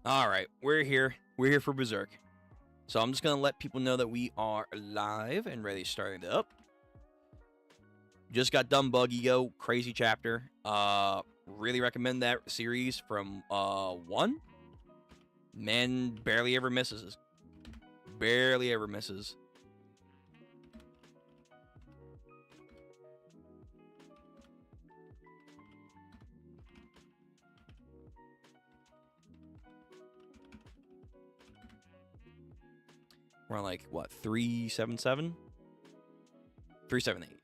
All right, we're here. We're here for Berserk. So I'm just going to let people know that we are live and ready to start it up. Just got done Bug Ego, crazy chapter. Really recommend that series from 1. Man barely ever misses. Barely ever misses. We're on like, what, 377? 378.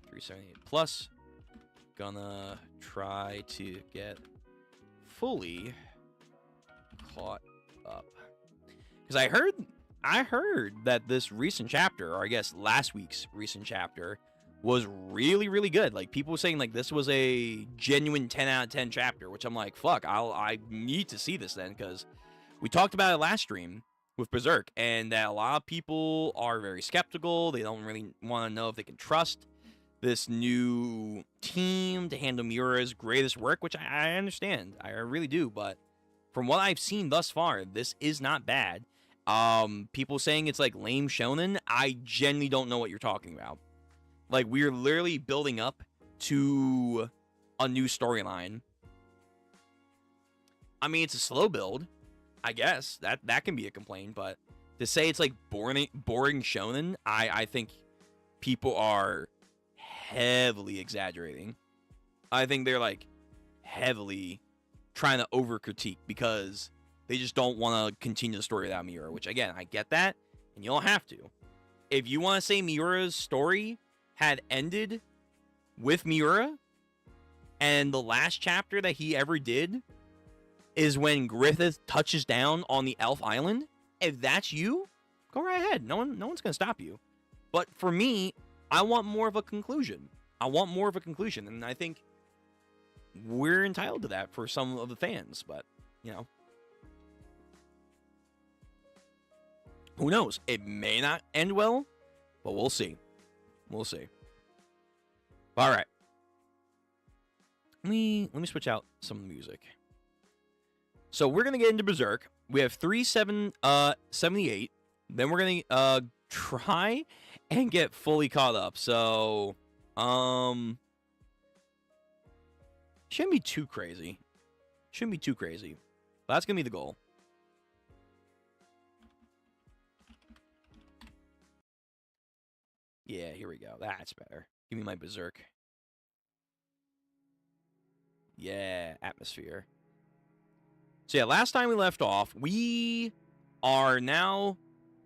378 plus. Gonna try to get fully caught up. Because I heard that this recent chapter, or I guess last week's recent chapter, was really, really good. Like, people were saying, like, this was a genuine 10 out of 10 chapter, which I'm like, fuck, I need to see this then, because we talked about it last stream with Berserk, and that a lot of people are very skeptical. They don't really want to know if they can trust this new team to handle Miura's greatest work, which I understand. I really do, but from what I've seen thus far, this is not bad. People saying it's like lame shonen, I genuinely don't know what you're talking about. Like, we're literally building up to a new storyline. I mean, it's a slow build, I guess. That can be a complaint, but to say it's like boring shonen, I think people are heavily exaggerating. I think they're like heavily trying to over critique because they just don't want to continue the story without Miura, which again, I get that, and you don't have to. If you want to say Miura's story had ended with Miura, and the last chapter that he ever did is when Griffith touches down on the Elf Island, if that's you, go right ahead. No one's gonna stop you. But for me, I want more of a conclusion. And I think we're entitled to that for some of the fans, but, you know. Who knows? It may not end well, but we'll see. We'll see. All right. Let me switch out some of the music. So we're going to get into Berserk. We have 378. Then we're going to try and get fully caught up. So, shouldn't be too crazy. But that's going to be the goal. Yeah, here we go. That's better. Give me my Berserk. Yeah, atmosphere. So yeah, last time we left off, we are now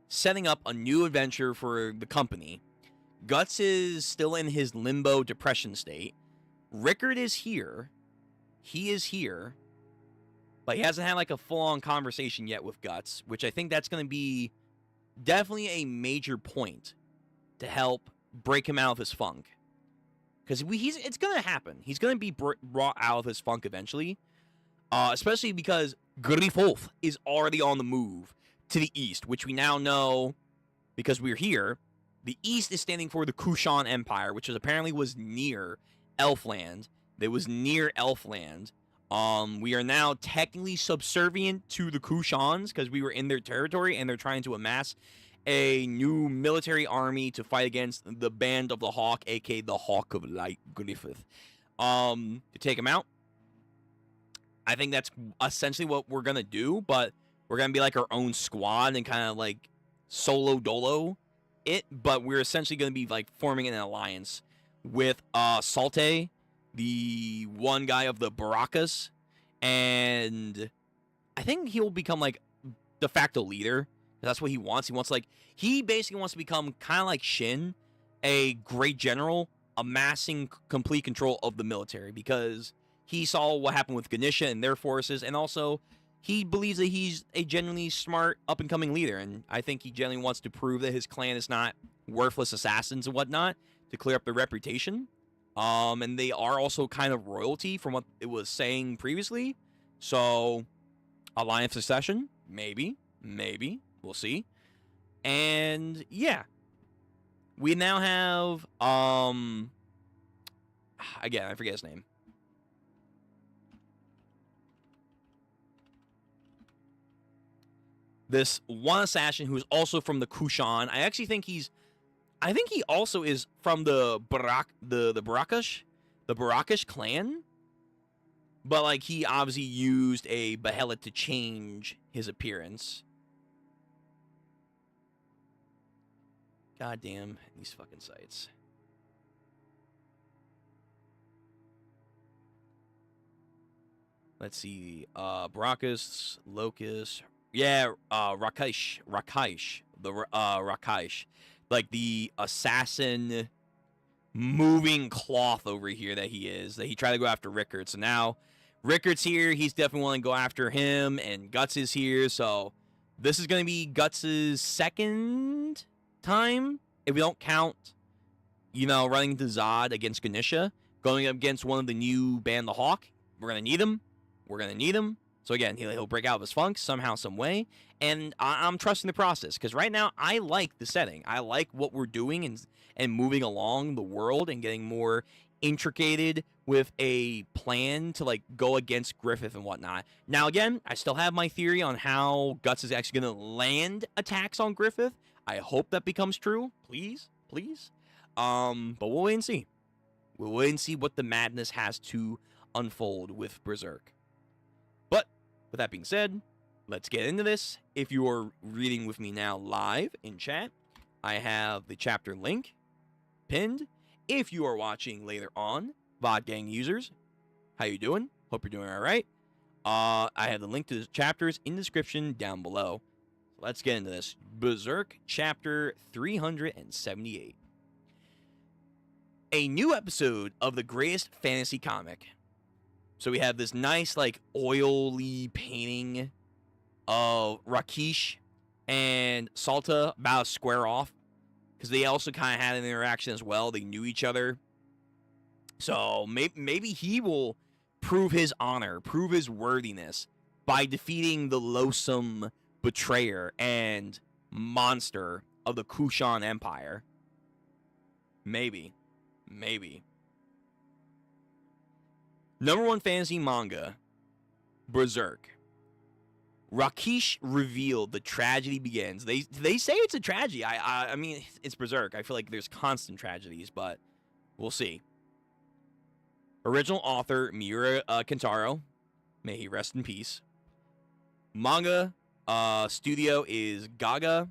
setting up a new adventure for the company. Guts is still in his limbo depression state. Rickard is here. He is here. But he hasn't had like a full-on conversation yet with Guts, which I think that's going to be definitely a major point to help break him out of his funk. Because it's going to happen. He's going to be brought out of his funk eventually. Especially because Griffith is already on the move to the east, which we now know because we're here. The east is standing for the Kushan Empire, which apparently was near Elfland. We are now technically subservient to the Kushans because we were in their territory and they're trying to amass a new military army to fight against the Band of the Hawk, aka the Hawk of Light, Griffith, to take him out. I think that's essentially what we're going to do, but we're going to be like our own squad and kind of like solo dolo it, but we're essentially going to be like forming an alliance with Salte, the one guy of the Barakas, and I think he will become like de facto leader. That's what he wants. He basically wants to become kind of like Shin a great general amassing complete control of the military, because he saw what happened with Ganesha and their forces, and also he believes that he's a genuinely smart up-and-coming leader, and I think he genuinely wants to prove that his clan is not worthless assassins and whatnot to clear up their reputation. And they are also kind of royalty from what it was saying previously. So, a line of succession, maybe, we'll see. And yeah, we now have again, I forget his name. This one assassin who's also from the Kushan. I actually think he also is from the Barakash clan. But like, he obviously used a Behelit to change his appearance. God damn these fucking sites. Let's see. Barakash, Locust. Yeah, Rakesh. Rakesh. Like the assassin moving cloth over here that he is. That he tried to go after Rickard. So now Rickard's here. He's definitely willing to go after him. And Guts is here. So this is going to be Guts' second time. If we don't count, running into Zod against Ganesha. Going up against one of the new Band the Hawk. We're going to need him. So again, he'll break out of his funk somehow, some way, and I'm trusting the process, because right now I like the setting. I like what we're doing and moving along the world and getting more intricated with a plan to like go against Griffith and whatnot. Now again, I still have my theory on how Guts is actually going to land attacks on Griffith. I hope that becomes true. Please. But we'll wait and see. We'll wait and see what the madness has to unfold with Berserk. But with that being said, let's get into this. If you are reading with me now live in chat, I have the chapter link pinned. If you are watching later on, VOD Gang users, how you doing? Hope you're doing all right. I have the link to the chapters in the description down below. Let's get into this. Berserk chapter 378. A new episode of the greatest fantasy comic. So we have this nice, like, oily painting of Rakesh and Salta about to square off, because they also kind of had an interaction as well. They knew each other. So maybe he will prove his honor, prove his worthiness by defeating the loathsome betrayer and monster of the Kushan Empire. Maybe. #1 fantasy manga, Berserk. Rakesh revealed the tragedy begins. They say it's a tragedy. I mean, it's Berserk. I feel like there's constant tragedies, but we'll see. Original author, Miura Kentaro. May he rest in peace. Manga studio is Gaga.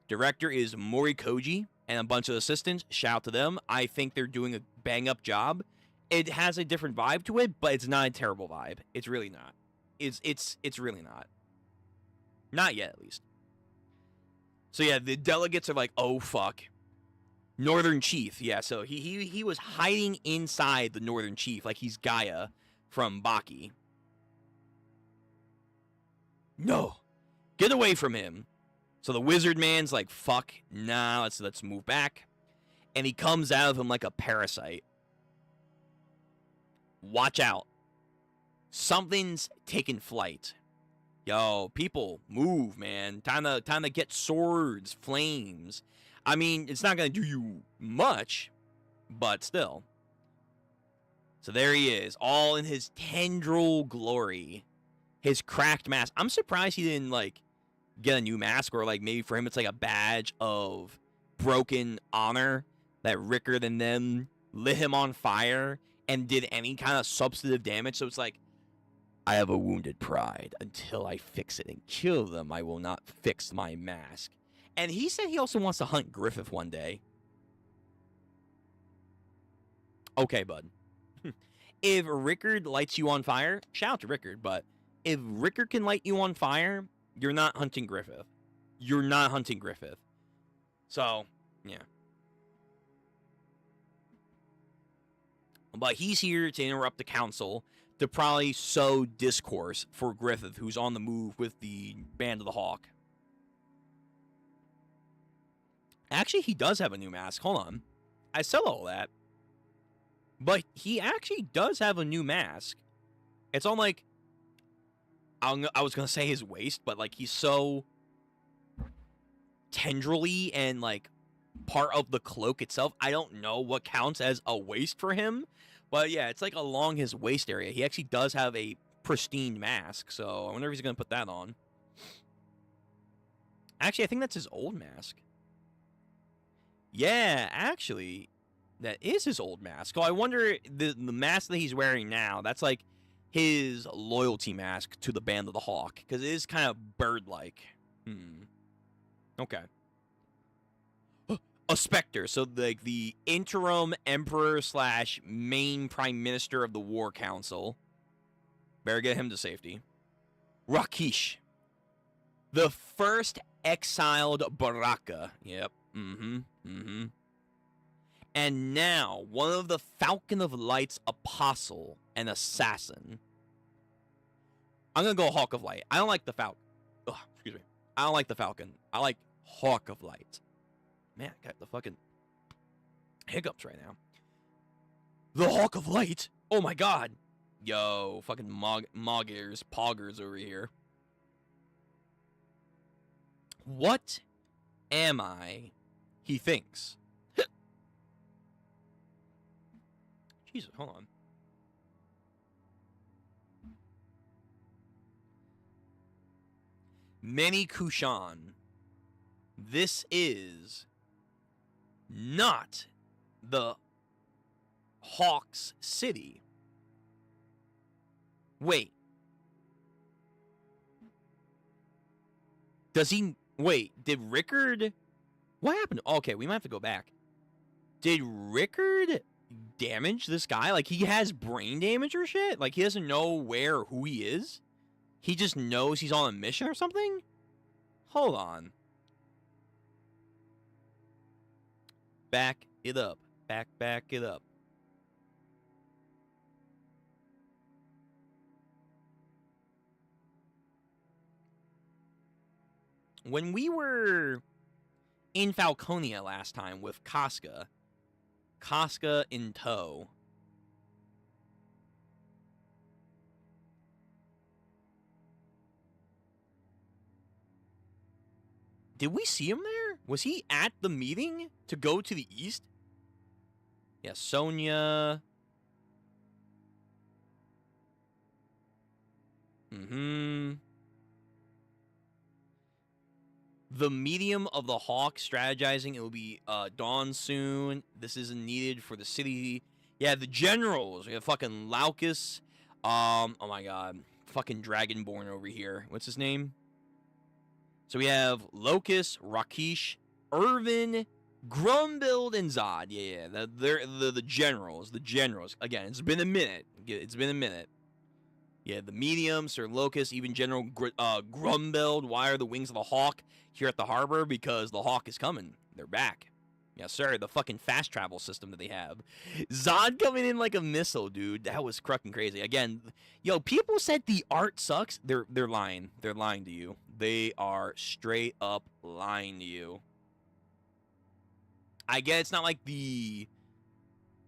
Director is Mori Koji and a bunch of assistants. Shout out to them. I think they're doing a bang-up job. It has a different vibe to it, but it's not a terrible vibe. It's really not. It's really not. Not yet, at least. So yeah, the delegates are like, oh fuck. Northern Chief. Yeah, so he was hiding inside the Northern Chief, like he's Gaia from Baki. No. Get away from him. So the wizard man's like, fuck, nah, let's move back. And he comes out of him like a parasite. Watch out. Something's taking flight. Yo, people, move, man. Time to get swords, flames. I mean, it's not going to do you much, but still. So there he is, all in his tendril glory. His cracked mask. I'm surprised he didn't, like, get a new mask, or, like, maybe for him it's, like, a badge of broken honor that Rickard and them lit him on fire and did any kind of substantive damage. So it's like, I have a wounded pride. Until I fix it and kill them, I will not fix my mask. And he said he also wants to hunt Griffith one day. Okay, bud. If Rickard lights you on fire, shout out to Rickard, but if Rickard can light you on fire, you're not hunting Griffith. So, yeah. But he's here to interrupt the council to probably sow discourse for Griffith, who's on the move with the Band of the Hawk. Actually, he does have a new mask. Hold on. I said all that. But he actually does have a new mask. It's on, like, I was going to say his waist, but, like, he's so tendrily and, like, part of the cloak itself. I don't know what counts as a waist for him. But, yeah, it's, like, along his waist area. He actually does have a pristine mask. So, I wonder if he's going to put that on. Actually, I think that's his old mask. Yeah, actually, that is his old mask. So I wonder, the mask that he's wearing now, that's like his loyalty mask to the Band of the Hawk, because it is kind of bird-like. Okay. A Spectre, so like the interim emperor / main prime minister of the War Council. Better get him to safety. Rakish. The first exiled Baraka. Yep. And now, one of the Falcon of Light's apostle and assassin. I'm gonna go Hawk of Light. I don't like the Falcon. Excuse me. I don't like the Falcon. I like Hawk of Light. Man, I got the fucking hiccups right now. The Hawk of Light? Oh my god. Yo, fucking poggers over here. What am I? He thinks. Jesus, hold on. Many Kushan. This is not the Hawk's city. Wait. Does he... Wait, did Rickard... What happened? Okay, we might have to go back. Did Rickard damage this guy? Like, he has brain damage or shit? Like, he doesn't know where or who he is? He just knows he's on a mission or something? Hold on. Back it up. Back it up. When we were in Falconia last time with Casca in tow. Did we see him there? Was he at the meeting to go to the east? Yeah, Sonia. The medium of the Hawk strategizing. It will be dawn soon. This isn't needed for the city. Yeah, the generals. We have fucking Laucus. Oh my god. Fucking Dragonborn over here. What's his name? So we have Locus, Rakish, Irvin, Grumbild, and Zod. Yeah. They're the generals. The generals. Again, it's been a minute. Yeah, the medium, Sir Locus, even General Grumbild. Why are the wings of the Hawk here at the harbor? Because the Hawk is coming. They're back. Yes, sir. The fucking fast travel system that they have. Zod coming in like a missile, dude. That was fucking crazy. Again, yo, people said the art sucks. They're lying. They're lying to you. They are straight up lying to you. I get it's not like the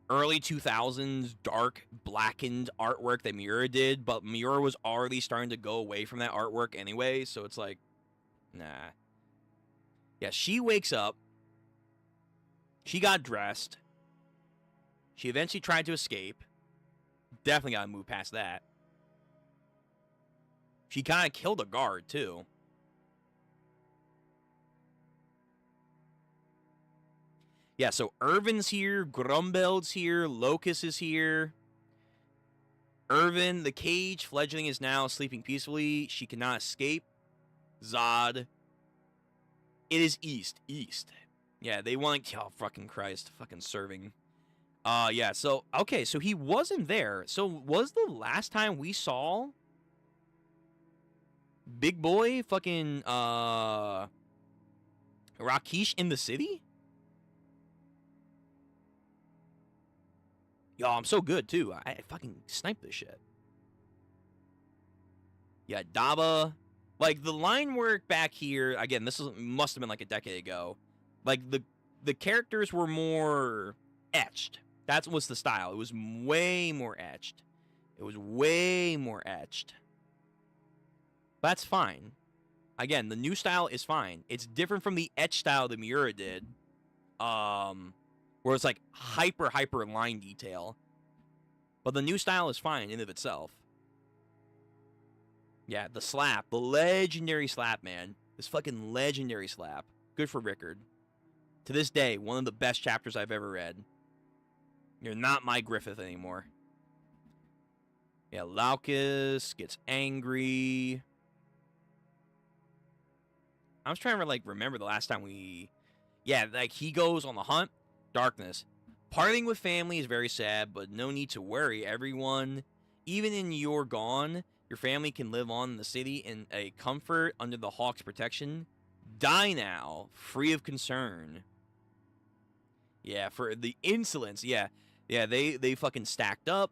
early 2000s dark blackened artwork that Miura did, but Miura was already starting to go away from that artwork anyway, so it's like, nah. Yeah, she wakes up. She got dressed. She eventually tried to escape. Definitely gotta move past that. She kind of killed a guard, too. Yeah, so Irvin's here, Grumbeld's here, Locus is here. Irvin, the cage, fledgling, is now sleeping peacefully. She cannot escape. Zod. It is east. Yeah, they want to... Oh, fucking Christ. Fucking serving. Yeah, so... Okay, so he wasn't there. So, was the last time we saw... Big boy, fucking, Rakish in the city? Yo, I'm so good, too. I fucking sniped this shit. Yeah, Daba. Like, the line work back here, again, must have been like a decade ago. Like, the characters were more etched. That was the style. It was way more etched. It was way more etched. That's fine. Again, the new style is fine. It's different from the etch style that Miura did. Where it's like hyper line detail. But the new style is fine in of itself. Yeah, the slap. The legendary slap, man. This fucking legendary slap. Good for Rickard. To this day, one of the best chapters I've ever read. You're not my Griffith anymore. Yeah, Laucus gets angry. I was trying to, like, remember the last time we... Yeah, like, he goes on the hunt. Darkness. Parting with family is very sad, but no need to worry. Everyone, even in you're gone, your family can live on in the city in a comfort under the Hawk's protection. Die now, free of concern. Yeah, for the insolence. Yeah, they fucking stacked up.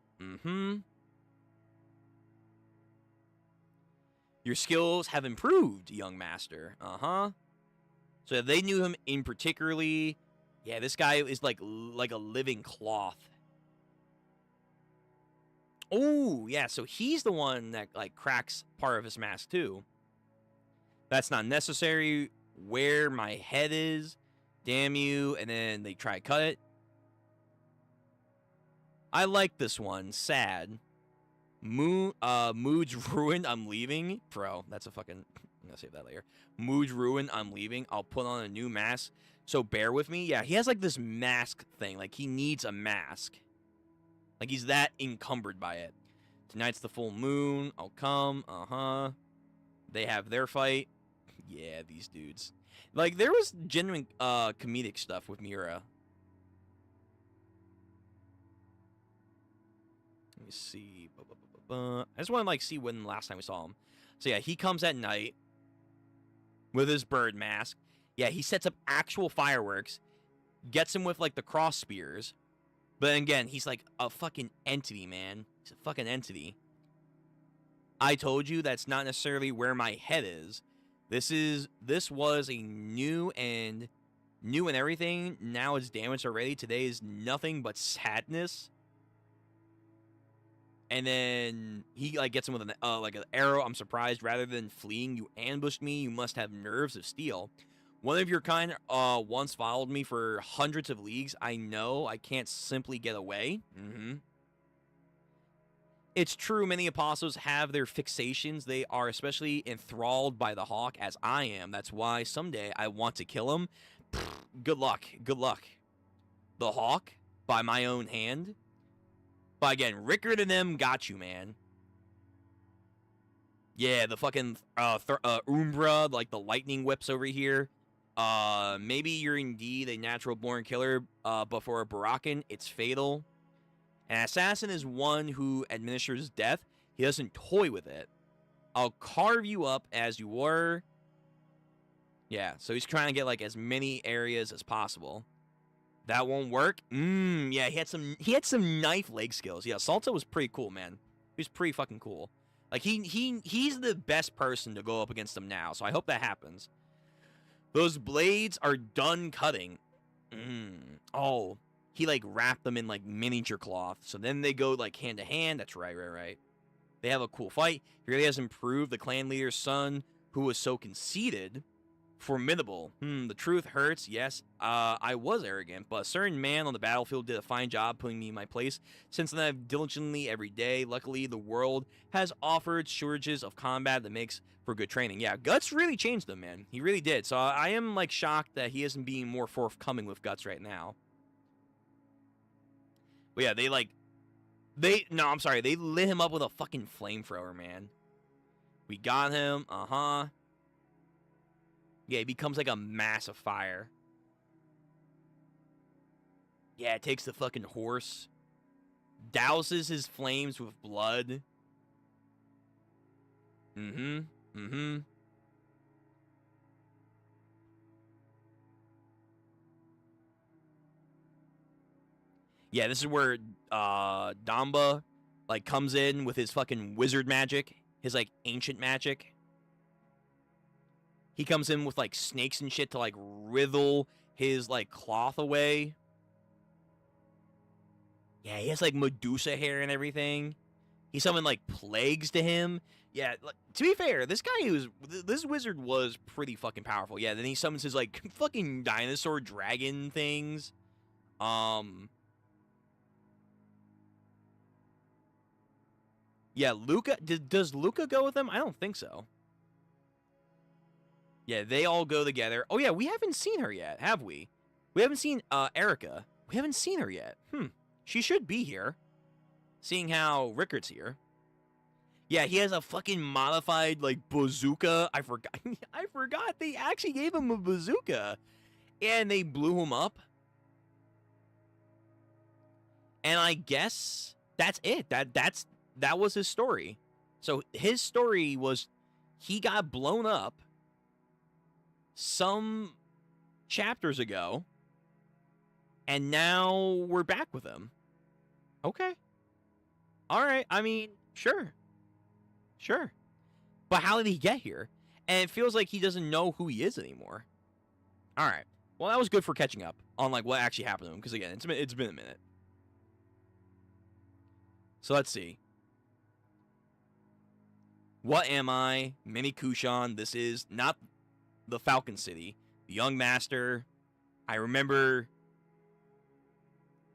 Your skills have improved, young master. So they knew him in particularly. Yeah, this guy is like a living cloth. Oh, yeah, so he's the one that, like, cracks part of his mask, too. That's not necessary. Where my head is. Damn you. And then they try to cut it. I like this one. Sad. Mood's ruined. I'm leaving. Bro, that's a fucking... I'm gonna save that later. Mood's ruined. I'm leaving. I'll put on a new mask. So bear with me. Yeah, he has, like, this mask thing. Like, he needs a mask. Like, he's that encumbered by it. Tonight's the full moon. I'll come. They have their fight. Yeah, these dudes. Like, there was genuine comedic stuff with Miura. Let me see. I just want to, like, see when the last time we saw him. So, yeah, he comes at night with his bird mask. Yeah, he sets up actual fireworks. Gets him with, like, the cross spears. But then again, he's like a fucking entity, man. He's a fucking entity. I told you that's not necessarily where my head is. This was a new and everything. Now it's damaged already. Today is nothing but sadness. And then he, like, gets him with like an arrow. I'm surprised. Rather than fleeing, you ambushed me. You must have nerves of steel. One of your kind once followed me for hundreds of leagues. I know I can't simply get away. It's true, many apostles have their fixations. They are especially enthralled by the Hawk, as I am. That's why someday I want to kill him. Good luck. Good luck. The Hawk, by my own hand. But again, Rickard and them got you, man. Yeah, the fucking Umbra, like the lightning whips over here. Maybe you're indeed a natural-born killer, but for a Barakan, it's fatal. An assassin is one who administers death. He doesn't toy with it. I'll carve you up as you were. Yeah, so he's trying to get, like, as many areas as possible. That won't work? Yeah, he had some knife leg skills. Yeah, Salta was pretty cool, man. He was pretty fucking cool. Like, he's the best person to go up against him now, so I hope that happens. Those blades are done cutting. Oh, he, like, wrapped them in, like, miniature cloth. So then they go, like, hand to hand. That's right. They have a cool fight. He really has improved. The clan leader's son, who was so conceited, formidable. The truth hurts. Yes, I was arrogant, but a certain man on the battlefield did a fine job putting me in my place. Since then, I've diligently every day. Luckily, the world has offered shortages of combat that makes for good training. Yeah, Guts really changed them, man. He really did. So I am, like, shocked that he isn't being more forthcoming with Guts right now. But yeah, they lit him up with a fucking flamethrower, man. We got him. Yeah, he becomes like a mass of fire. Yeah, it takes the fucking horse. Douses his flames with blood. Yeah, this is where Damba like comes in with his fucking wizard magic, his like ancient magic. He comes in with like snakes and shit to like writhe his like cloth away. Yeah, he has like Medusa hair and everything. He summoned like plagues to him. Yeah, to be fair, this wizard was pretty fucking powerful. Yeah, then he summons his like fucking dinosaur dragon things. Yeah, Luca. Does Luca go with them? I don't think so. Yeah, they all go together. Oh yeah, we haven't seen her yet, have we? We haven't seen Erica. We haven't seen her yet. She should be here, seeing how Rickard's here. Yeah, he has a fucking modified like bazooka. I forgot. I forgot they actually gave him a bazooka, and they blew him up. And I guess that's it. That was his story. So his story was he got blown up some chapters ago, and now we're back with him. Okay. All right. I mean, sure. But how did he get here? And it feels like he doesn't know who he is anymore. All right. Well, that was good for catching up on like what actually happened to him, because again, it's been a minute. So let's see. What am I? Mini Kushan. This is not the Falcon City. The Young Master. I remember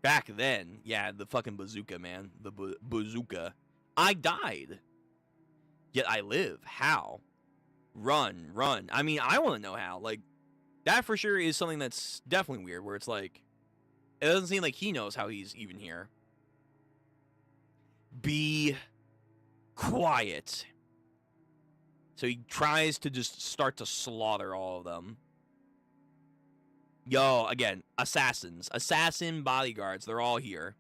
back then. Yeah, the fucking bazooka, man. The bazooka. I died. Yet I live. How? Run. I mean, I want to know how. Like, that for sure is something that's definitely weird, where it's like, it doesn't seem like he knows how he's even here. Be quiet. So he tries to just start to slaughter all of them. Yo, again, assassins. Assassin bodyguards. They're all here.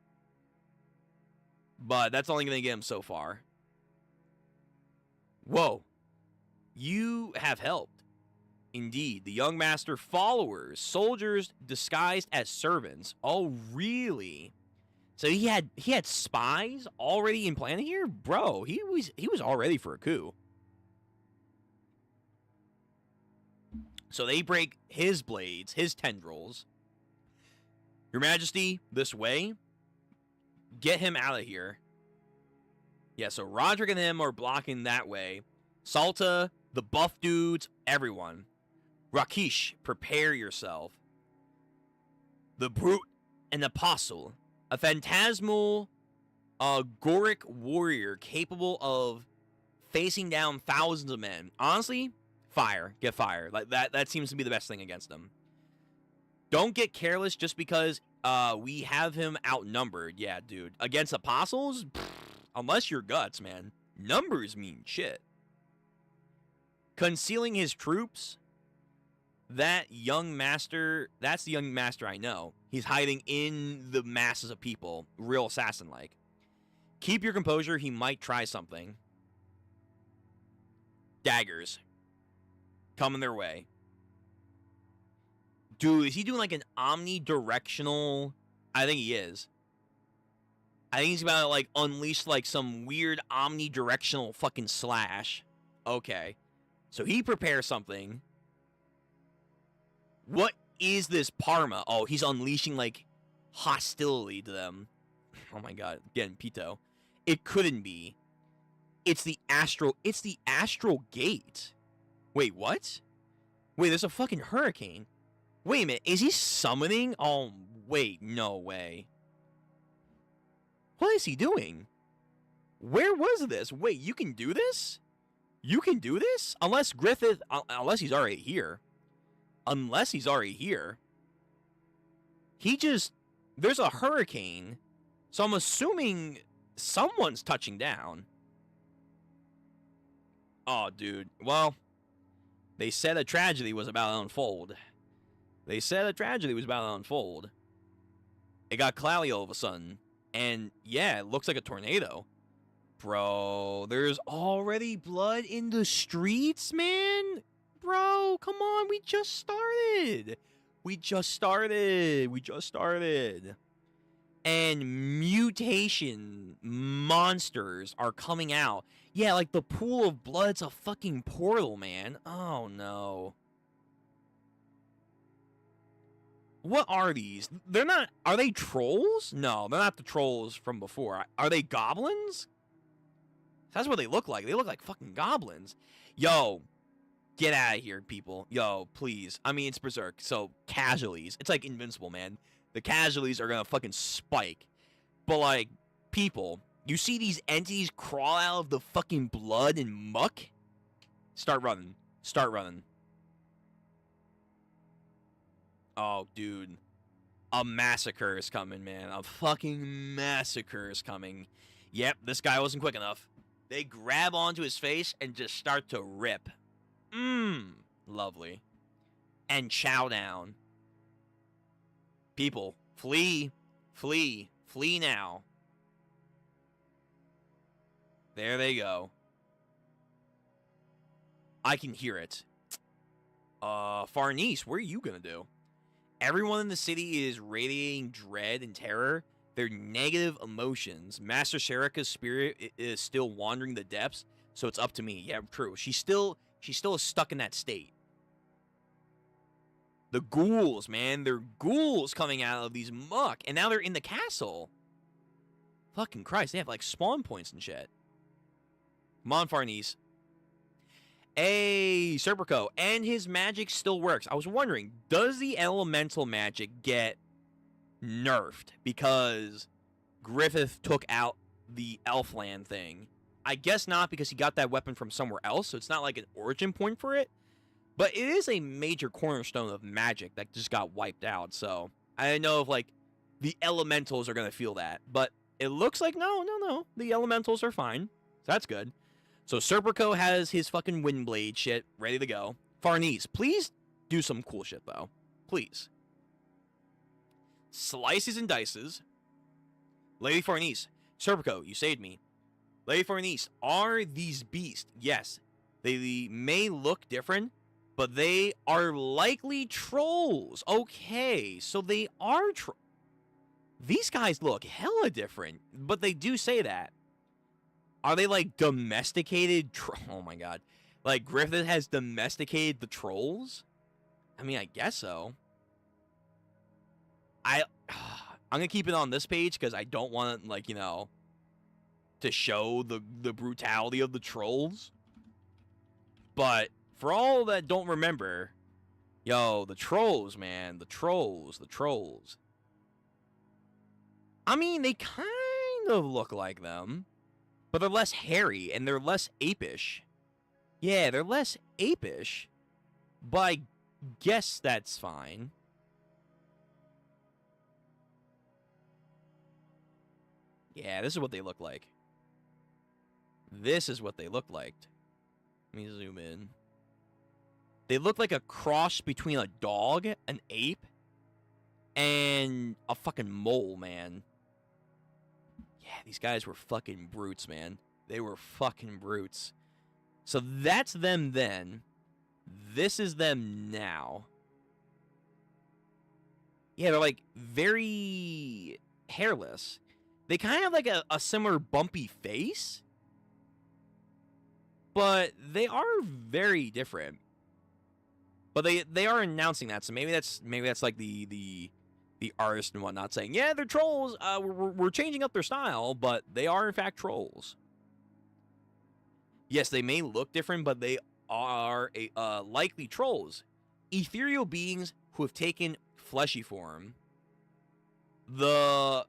But that's only going to get him so far. Whoa. You have helped. Indeed. The young master followers. Soldiers disguised as servants. Oh, really? So he had spies already implanted here? Bro, he was all ready for a coup. So they break his blades, his tendrils. Your Majesty, this way. Get him out of here. Yeah, so Roderick and him are blocking that way. Salta, the buff dudes, everyone. Rakish, prepare yourself. The Brute and Apostle. A phantasmal, Goric warrior capable of facing down thousands of men. Honestly, fire. Get fire. Like that seems to be the best thing against them. Don't get careless just because we have him outnumbered. Yeah, dude. Against apostles? Pfft, unless you're guts, man. Numbers mean shit. Concealing his troops? That young master, that's the young master I know. He's hiding in the masses of people. Real assassin-like. Keep your composure. He might try something. Daggers. Coming their way. Dude, is he doing like an omnidirectional? I think he is. I think he's about to like unleash like some weird omnidirectional fucking slash. Okay. So he prepares something. What is this Parma? Oh, he's unleashing like hostility to them. Oh my god. Again, Pito. It couldn't be. It's the astral gate. Wait, what? Wait, there's a fucking hurricane. Wait a minute, is he summoning? Oh, wait, no way. What is he doing? Where was this? Wait, you can do this? You can do this? Unless Griffith, unless he's already here. Unless he's already here. There's a hurricane, so I'm assuming someone's touching down. Oh, dude. Well, they said a tragedy was about to unfold. It got cloudy all of a sudden. And, yeah, it looks like a tornado. Bro, there's already blood in the streets, man? Bro, come on, we just started. and mutation monsters are coming out. Yeah, like the pool of blood's a fucking portal, man. Oh no. What are these? They're not. Are they trolls? No, they're not the trolls from before. Are they goblins? That's what they look like. They look like fucking goblins. Yo, get out of here, people. Yo, please. I mean, it's Berserk, so casualties. It's like Invincible, man. The casualties are gonna fucking spike. But, like, people, you see these entities crawl out of the fucking blood and muck? Start running. Start running. Oh, dude. A massacre is coming, man. A fucking massacre is coming. Yep, this guy wasn't quick enough. They grab onto his face and just start to rip. Lovely. And chow down. People, flee. Flee. Flee now. There they go. I can hear it. Farnese, what are you gonna do? Everyone in the city is radiating dread and terror. They're negative emotions. Master Sherika's spirit is still wandering the depths, so it's up to me. Yeah, true. She's still stuck in that state. The ghouls, man. They're ghouls coming out of these muck, and now they're in the castle. Fucking Christ, they have like spawn points and shit. Come on, Farnese. Hey, Serpico, and his magic still works. I was wondering, does the elemental magic get nerfed because Griffith took out the Elfland thing? I guess not, because he got that weapon from somewhere else, so it's not like an origin point for it. But it is a major cornerstone of magic that just got wiped out, so I don't know if, like, the elementals are going to feel that. But it looks like, no, the elementals are fine. So that's good. So Serpico has his fucking Windblade shit ready to go. Farnese, please do some cool shit, though. Please. Slices and dices. Lady Farnese. Serpico, you saved me. Lady Farnese, are these beasts? Yes. They may look different, but they are likely trolls. Okay, so they are These guys look hella different, but they do say that. Are they, like, domesticated? Oh, my God. Like, Griffith has domesticated the trolls? I mean, I guess so. I'm going to keep it on this page because I don't want, like, you know, to show the brutality of the trolls. But for all that don't remember, yo, the trolls, man. The trolls. I mean, they kind of look like them. But they're less hairy, and they're less apish. Yeah, they're less apish. But I guess that's fine. Yeah, this is what they look like. This is what they look like. Let me zoom in. They look like a cross between a dog, an ape, and a fucking mole, man. Yeah, these guys were fucking brutes, man. They were fucking brutes. So that's them then. This is them now. Yeah, they're like very hairless. They kind of have like a similar bumpy face. But they are very different. But they are announcing that, so maybe that's like the artist and whatnot saying, yeah, they're trolls. We're changing up their style, but they are in fact trolls. Yes, they may look different, but they are likely trolls, ethereal beings who have taken fleshy form. The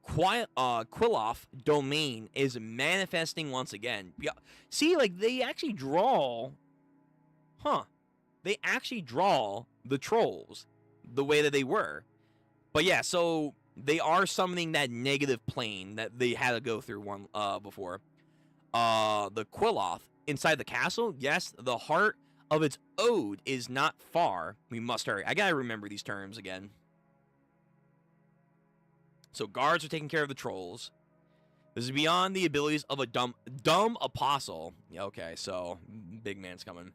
Quiloff domain is manifesting once again. Yeah, see, like they actually draw. They actually draw the trolls the way that they were. But yeah, so they are summoning that negative plane that they had to go through before. The Quiloth inside the castle, yes, the heart of its ode is not far. We must hurry. I gotta remember these terms again. So guards are taking care of the trolls. This is beyond the abilities of a dumb apostle. Yeah, okay, so big man's coming.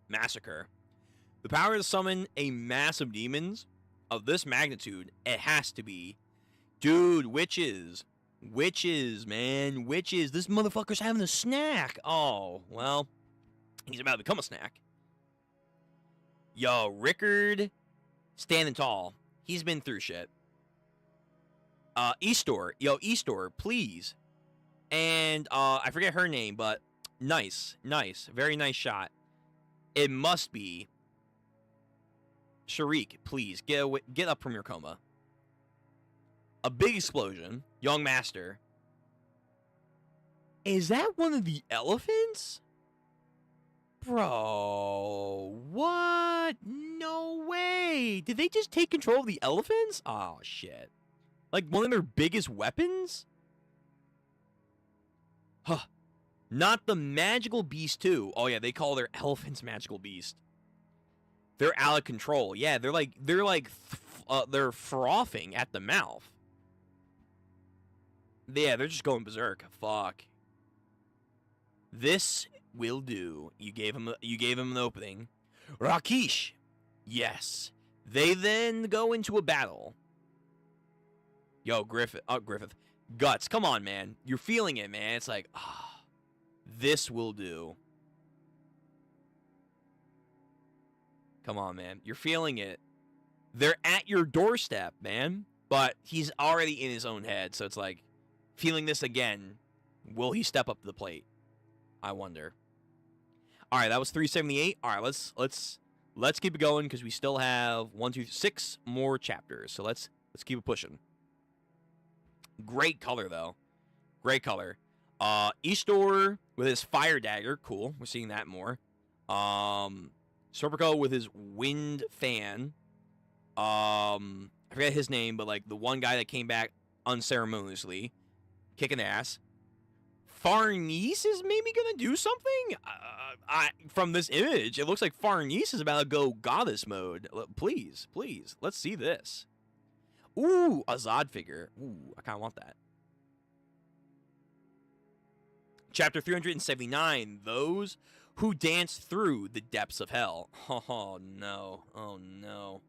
Massacre. The power to summon a mass of demons of this magnitude, it has to be. Dude, witches. Witches, man. Witches. This motherfucker's having a snack. Oh, well, he's about to become a snack. Yo, Rickard, standing tall. He's been through shit. Eastor. Yo, Eastor, please. And, I forget her name, but nice. Nice. Very nice shot. It must be Sharik, please, get up from your coma. A big explosion. Young Master. Is that one of the elephants? Bro, what? No way. Did they just take control of the elephants? Oh, shit. Like one of their biggest weapons? Huh. Not the magical beast, too. Oh, yeah, they call their elephants magical beast. They're out of control. Yeah, they're frothing at the mouth. Yeah, they're just going berserk. Fuck. This will do. You gave him an opening. Rakish. Yes. They then go into a battle. Yo, Griffith. Guts. Come on, man. You're feeling it, man. It's like, this will do. Come on, man. You're feeling it. They're at your doorstep, man. But he's already in his own head, so it's like, feeling this again, will he step up to the plate? I wonder. All right, that was 378. All right, let's keep it going because we still have 6 more chapters. So let's keep it pushing. Great color though. Great color. Eastor with his fire dagger, cool. We're seeing that more. Serpico with his wind fan. I forget his name, but like the one guy that came back unceremoniously, kicking ass. Farnese is maybe gonna do something. From this image, it looks like Farnese is about to go goddess mode. Please, let's see this. Ooh, a Zod figure. Ooh, I kind of want that. Chapter 379. Those who dance through the depths of hell. Oh no. Oh no.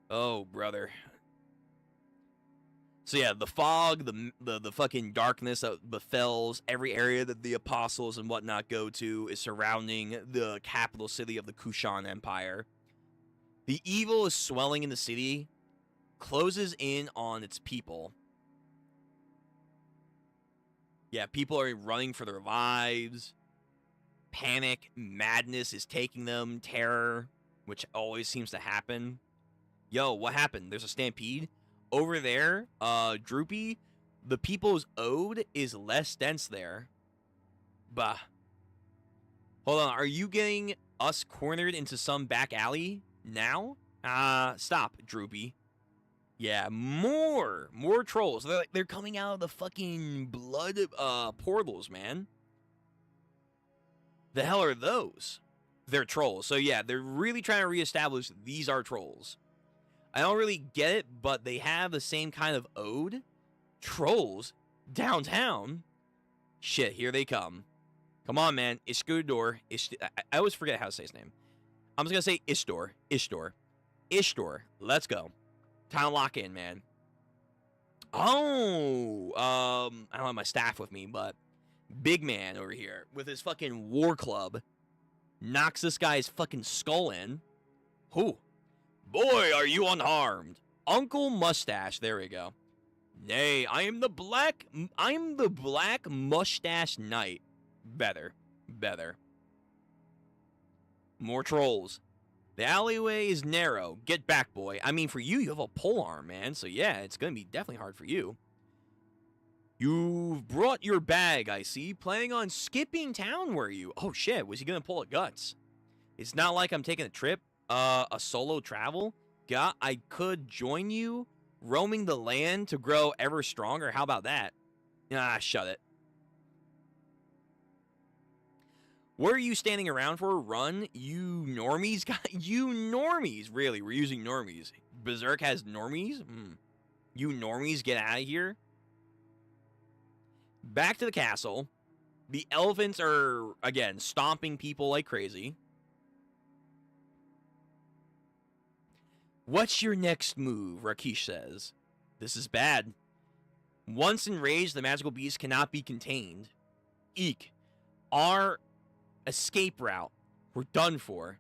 Oh brother. So yeah, the fog, the fucking darkness that befalls every area that the apostles and whatnot go to is surrounding the capital city of the Kushan Empire. The evil is swelling in the city, closes in on its people. Yeah, people are running for their lives. Panic, madness is taking them, terror, which always seems to happen. Yo, what happened? There's a stampede? Over there, Droopy, the people's ode is less dense there. Bah. Hold on, are you getting us cornered into some back alley now? Stop, Droopy. Yeah, more trolls. They're coming out of the fucking blood portals, man. The hell are those? They're trolls. So yeah, they're really trying to reestablish these are trolls. I don't really get it, but they have the same kind of ode. Trolls downtown. Shit, here they come. Come on, man. Ishkudor. I always forget how to say his name. I'm just going to say Ishtor. Let's go. Time to lock in, man. Oh. I don't have my staff with me, but big man over here with his fucking war club knocks this guy's fucking skull in. Who? Boy, are you unharmed. Uncle Mustache. There we go. Nay, I am the black mustache knight. Better. More trolls. The alleyway is narrow. Get back, boy. I mean, for you have a pole arm, man. So yeah, it's gonna be definitely hard for you. You've brought your bag, I see. Planning on skipping town, were you? Oh shit, was he gonna pull a guts? It's not like I'm taking a trip. A solo travel? God, I could join you roaming the land to grow ever stronger. How about that? Shut it. What are you standing around for? Run, you normies. You normies. Really, we're using normies. Berserk has normies? You normies, get out of here. Back to the castle. The elephants are, again, stomping people like crazy. What's your next move? Rakesh says. This is bad. Once enraged, the magical beast cannot be contained. Eek. Our escape route. We're done for.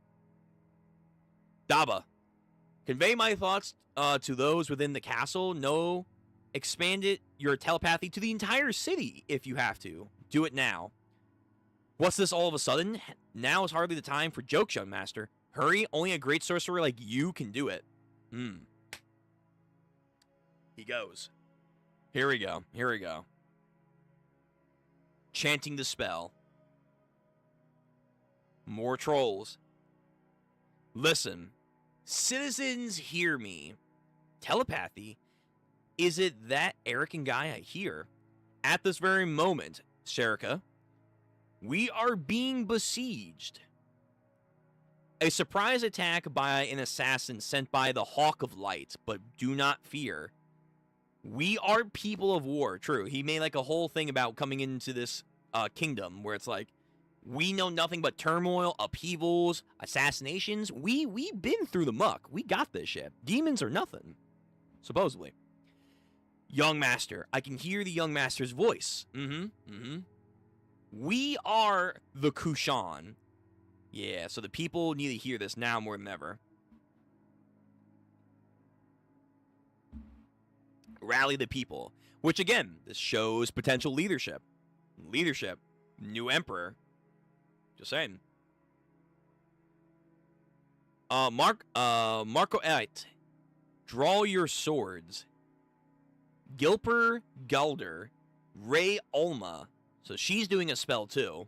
Daba. Convey my thoughts to those within the castle. No, expand it, your telepathy to the entire city if you have to. Do it now. What's this all of a sudden? Now is hardly the time for jokes, young master. Hurry, only a great sorcerer like you can do it. He goes. Here we go. Here we go. Chanting the spell. More trolls. Listen. Citizens, hear me. Telepathy? Is it that arrogant guy I hear? At this very moment, Sherika, we are being besieged. A surprise attack by an assassin sent by the Hawk of Light, but do not fear. We are people of war. True, he made like a whole thing about coming into this kingdom where it's like, we know nothing but turmoil, upheavals, assassinations. We've been through the muck. We got this shit. Demons are nothing, supposedly. Young master. I can hear the young master's voice. We are the Kushan. Yeah, so the people need to hear this now more than ever. Rally the people. Which, again, this shows potential leadership. Leadership. New emperor. Just saying. Marco 8. Draw your swords. Gilper Galder. Ray Ulma. So she's doing a spell too.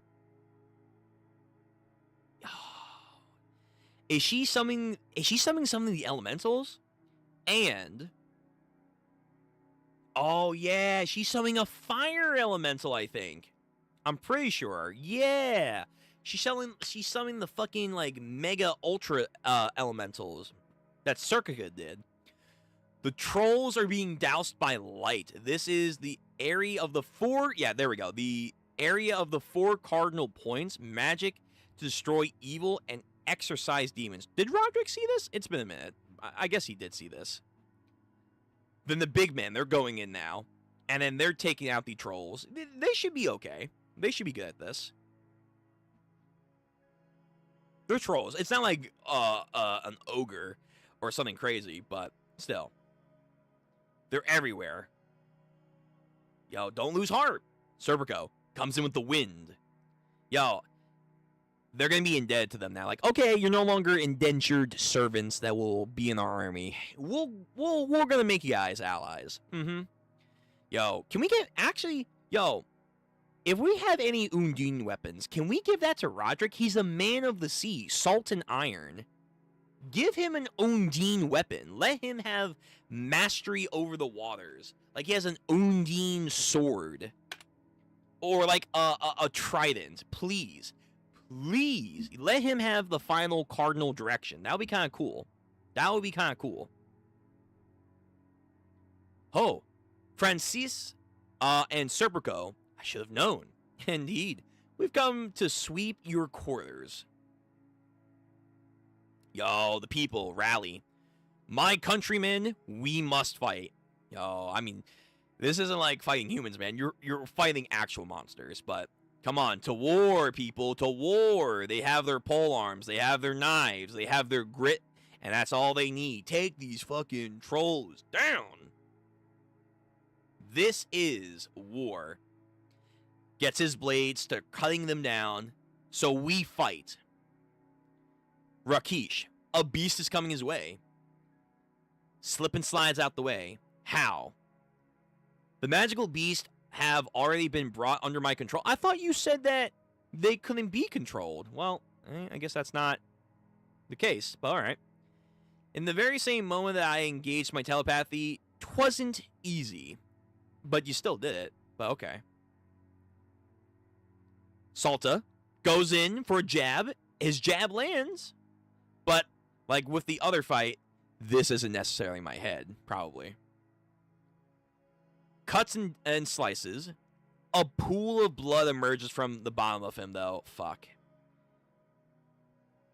Is she summoning some of the elementals? And oh yeah, she's summoning a fire elemental, I think. I'm pretty sure. Yeah. She's summoning the fucking like mega ultra elementals that Serkica did. The trolls are being doused by light. This is the area of the four. Yeah, there we go. The area of the 4 cardinal points. Magic to destroy evil and exorcise demons. Did Roderick see this? It's been a minute. I guess he did see this. Then the big men, they're going in now. And then they're taking out the trolls. They should be okay. They should be good at this. They're trolls. It's not like an ogre or something crazy, but still. They're everywhere. Yo, don't lose heart. Serpico comes in with the wind. Yo, they're going to be indebted to them now. Like, okay, you're no longer indentured servants that will be in our army. We're going to make you guys allies. Yo, can we get... Actually, yo, if we have any Undine weapons, can we give that to Roderick? He's a man of the sea, salt and iron. Give him an Undine weapon. Let him have mastery over the waters. Like he has an Undine sword. Or like a trident. Please. Please. Let him have the final cardinal direction. That would be kind of cool. That would be kind of cool. Oh. Francis and Serpico. I should have known. Indeed. We've come to sweep your quarters. Yo, the people, rally. My countrymen, we must fight. Yo, I mean, this isn't like fighting humans, man. You're fighting actual monsters, but come on, to war, people, to war. They have their pole arms, they have their knives, they have their grit, and that's all they need. Take these fucking trolls down. This is war. Gets his blades, start cutting them down, so we fight. Rakesh, a beast is coming his way. Slip and slides out the way. How? The magical beast have already been brought under my control. I thought you said that they couldn't be controlled. Well, I guess that's not the case, but alright. In the very same moment that I engaged my telepathy, 'twasn't easy. But you still did it, but okay. Salta goes in for a jab. His jab lands. But, like with the other fight, this isn't necessarily my head, probably. Cuts and slices. A pool of blood emerges from the bottom of him, though. Fuck.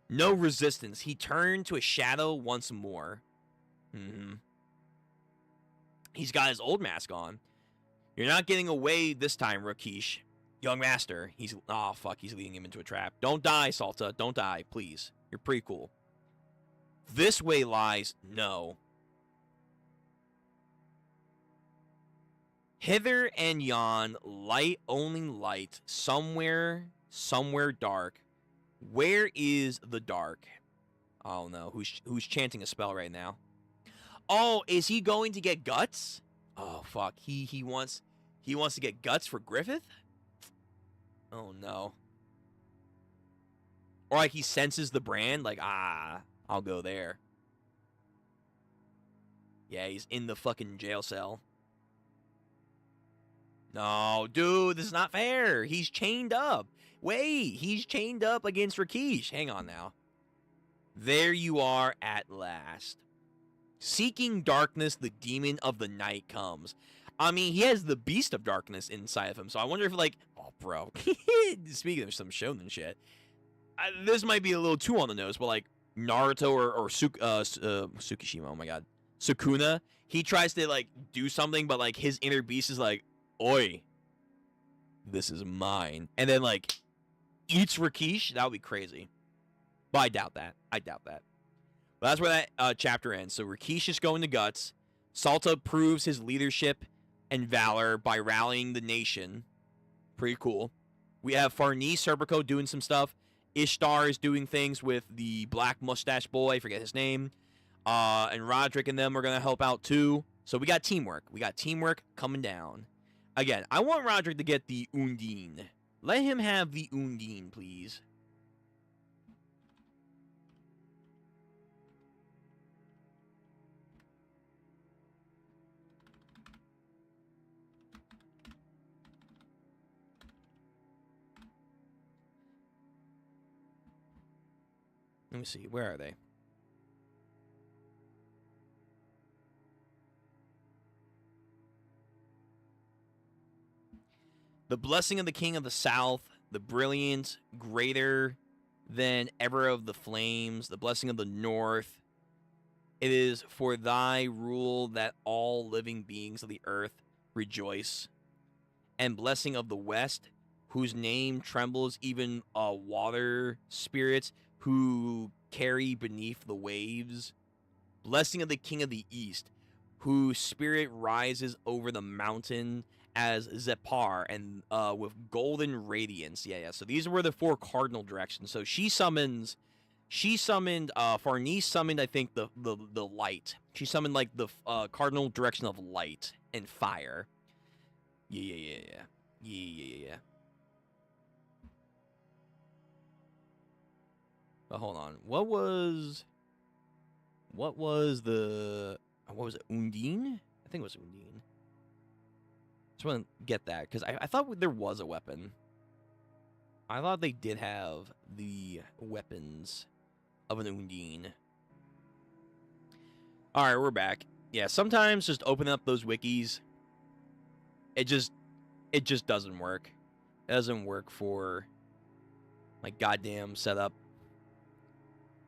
No resistance. He turned to a shadow once more. Mm-hmm. He's got his old mask on. You're not getting away this time, Rakesh. Young Master. Oh, fuck. He's leading him into a trap. Don't die, Salta. Don't die, please. You're pretty cool. This way lies no. Hither and yon, light only light, somewhere dark. Where is the dark? Oh no, who's chanting a spell right now? Oh, is he going to get guts? Oh fuck, he wants to get guts for Griffith? Oh no. Or like he senses the brand, like, I'll go there. Yeah, he's in the fucking jail cell. No, dude, this is not fair. He's chained up. Wait, he's chained up against Rakesh. Hang on now. There you are at last. Seeking darkness, the demon of the night comes. I mean, he has the beast of darkness inside of him, so I wonder if, like, oh, bro. Speaking of some shonen shit, this might be a little too on the nose, but, like, Naruto or Tsukishima, oh my god, Sukuna, he tries to, like, do something, but, like, his inner beast is like, oi, this is mine. And then, like, eats Rakesh. That would be crazy. But I doubt that. But that's where that chapter ends. So Rakesh is going to guts. Salta proves his leadership and valor by rallying the nation. Pretty cool. We have Farnese Serpico doing some stuff. Ishtar is doing things with the black mustache boy. I forget his name. And Roderick and them are going to help out too. So we got teamwork. Coming down. Again, I want Roderick to get the Undine. Let him have the Undine, please. Let me see. Where are they? The blessing of the King of the South, the brilliant, greater than ever of the flames, the blessing of the North. It is for thy rule that all living beings of the earth rejoice. And blessing of the West, whose name trembles even water spirits who carry beneath the waves. Blessing of the King of the East, whose spirit rises over the mountain as Zepar and with golden radiance. Yeah. So these were the four cardinal directions. So she summoned Farnese summoned, I think, the light. She summoned like the cardinal direction of light and fire. Yeah. But hold on. What was it? Undine? I think it was Undine. Just want to get that because I thought there was a weapon. I thought they did have the weapons of an Undine. All right, we're back. Yeah, sometimes just opening up those wikis, it just doesn't work. It doesn't work for my goddamn setup.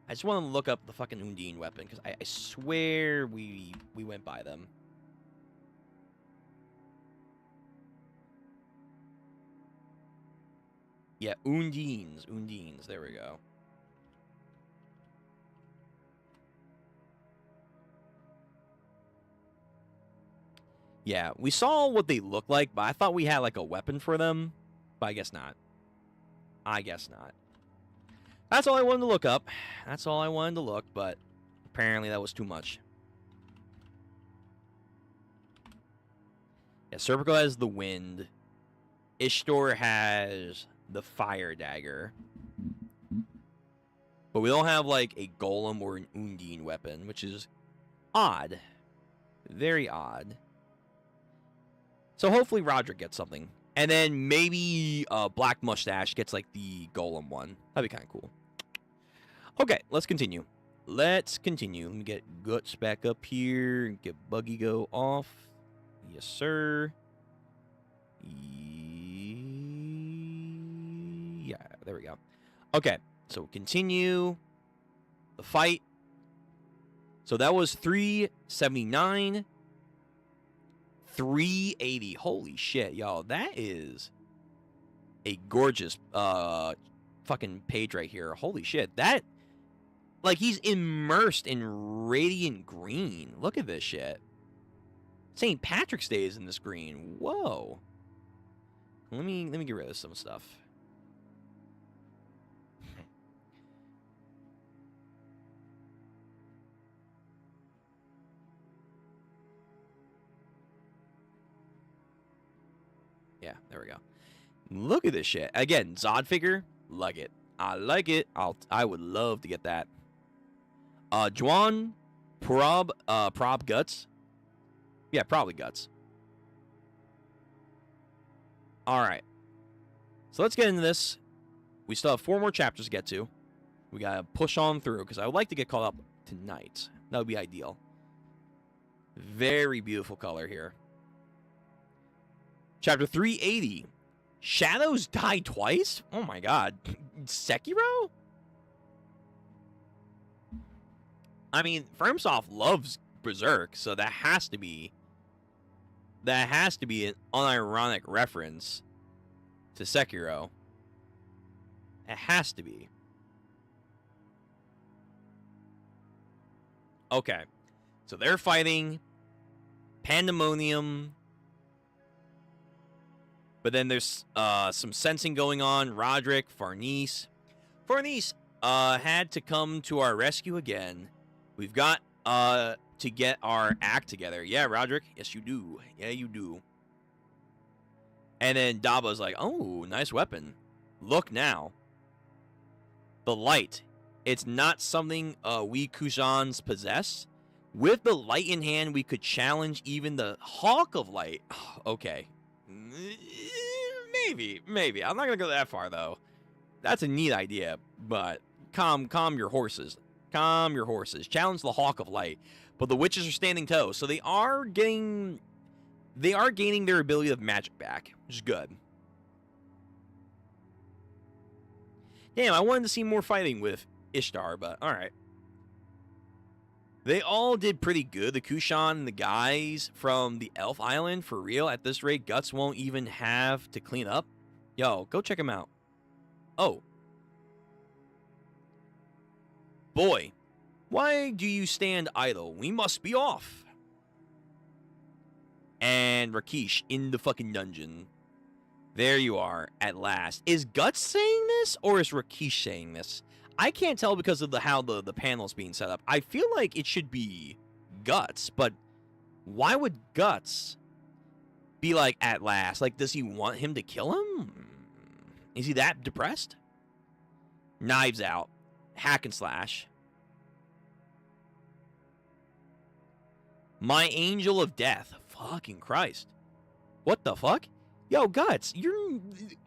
I just want to look up the fucking Undine weapon because I swear we went by them. Yeah, Undines. There we go. Yeah, we saw what they look like, but I thought we had like a weapon for them. But I guess not. That's all I wanted to look up. But apparently that was too much. Yeah, Serpico has the wind. Ishtar has the fire dagger. But we don't have like a golem or an Undine weapon, which is odd. Very odd. So hopefully Roderick gets something. And then maybe Black Mustache gets like the golem one. That'd be kind of cool. Okay, let's continue. Let me get Guts back up here and get Buggy Go off. Yes, sir. Yeah, there we go. Okay, so continue the fight. So that was 379, 380. Holy shit, y'all. That is a gorgeous fucking page right here. Holy shit. That, like, he's immersed in radiant green. Look at this shit. St. Patrick's Day is in this green. Whoa. Let me get rid of some stuff. Yeah, there we go. Look at this shit. Again, Zod figure, like it. I like it. I would love to get that. Juan, Prob Guts. Yeah, probably Guts. All right. So let's get into this. We still have 4 more chapters to get to. We got to push on through because I would like to get caught up tonight. That would be ideal. Very beautiful color here. Chapter 380. Shadows die twice? Oh my god. Sekiro? I mean, FromSoft loves Berserk, so that has to be an unironic reference to Sekiro. It has to be. Okay. So they're fighting Pandemonium. But then there's some sensing going on. Roderick, Farnese. Farnese had to come to our rescue again. We've got to get our act together. Yeah, Roderick. Yes, you do. Yeah, you do. And then Daba's like, oh, nice weapon. Look now. The light. It's not something we Kushans possess. With the light in hand, we could challenge even the Hawk of Light. Okay. Maybe. I'm not gonna go that far though. That's a neat idea, but calm your horses. Calm your horses. Challenge the Hawk of Light. But the witches are standing toe, so they are gaining their ability of magic back, which is good. Damn, I wanted to see more fighting with Ishtar, but alright. They all did pretty good. The Kushan and the guys from the Elf Island, for real. At this rate, Guts won't even have to clean up. Yo, go check him out. Oh. Boy, why do you stand idle? We must be off. And Rakesh in the fucking dungeon. There you are, at last. Is Guts saying this, or is Rakesh saying this? I can't tell because of how the panel's being set up. I feel like it should be Guts, but why would Guts be like, at last? Like, does he want him to kill him? Is he that depressed? Knives out. Hack and slash. My angel of death. Fucking Christ. What the fuck? Yo, Guts,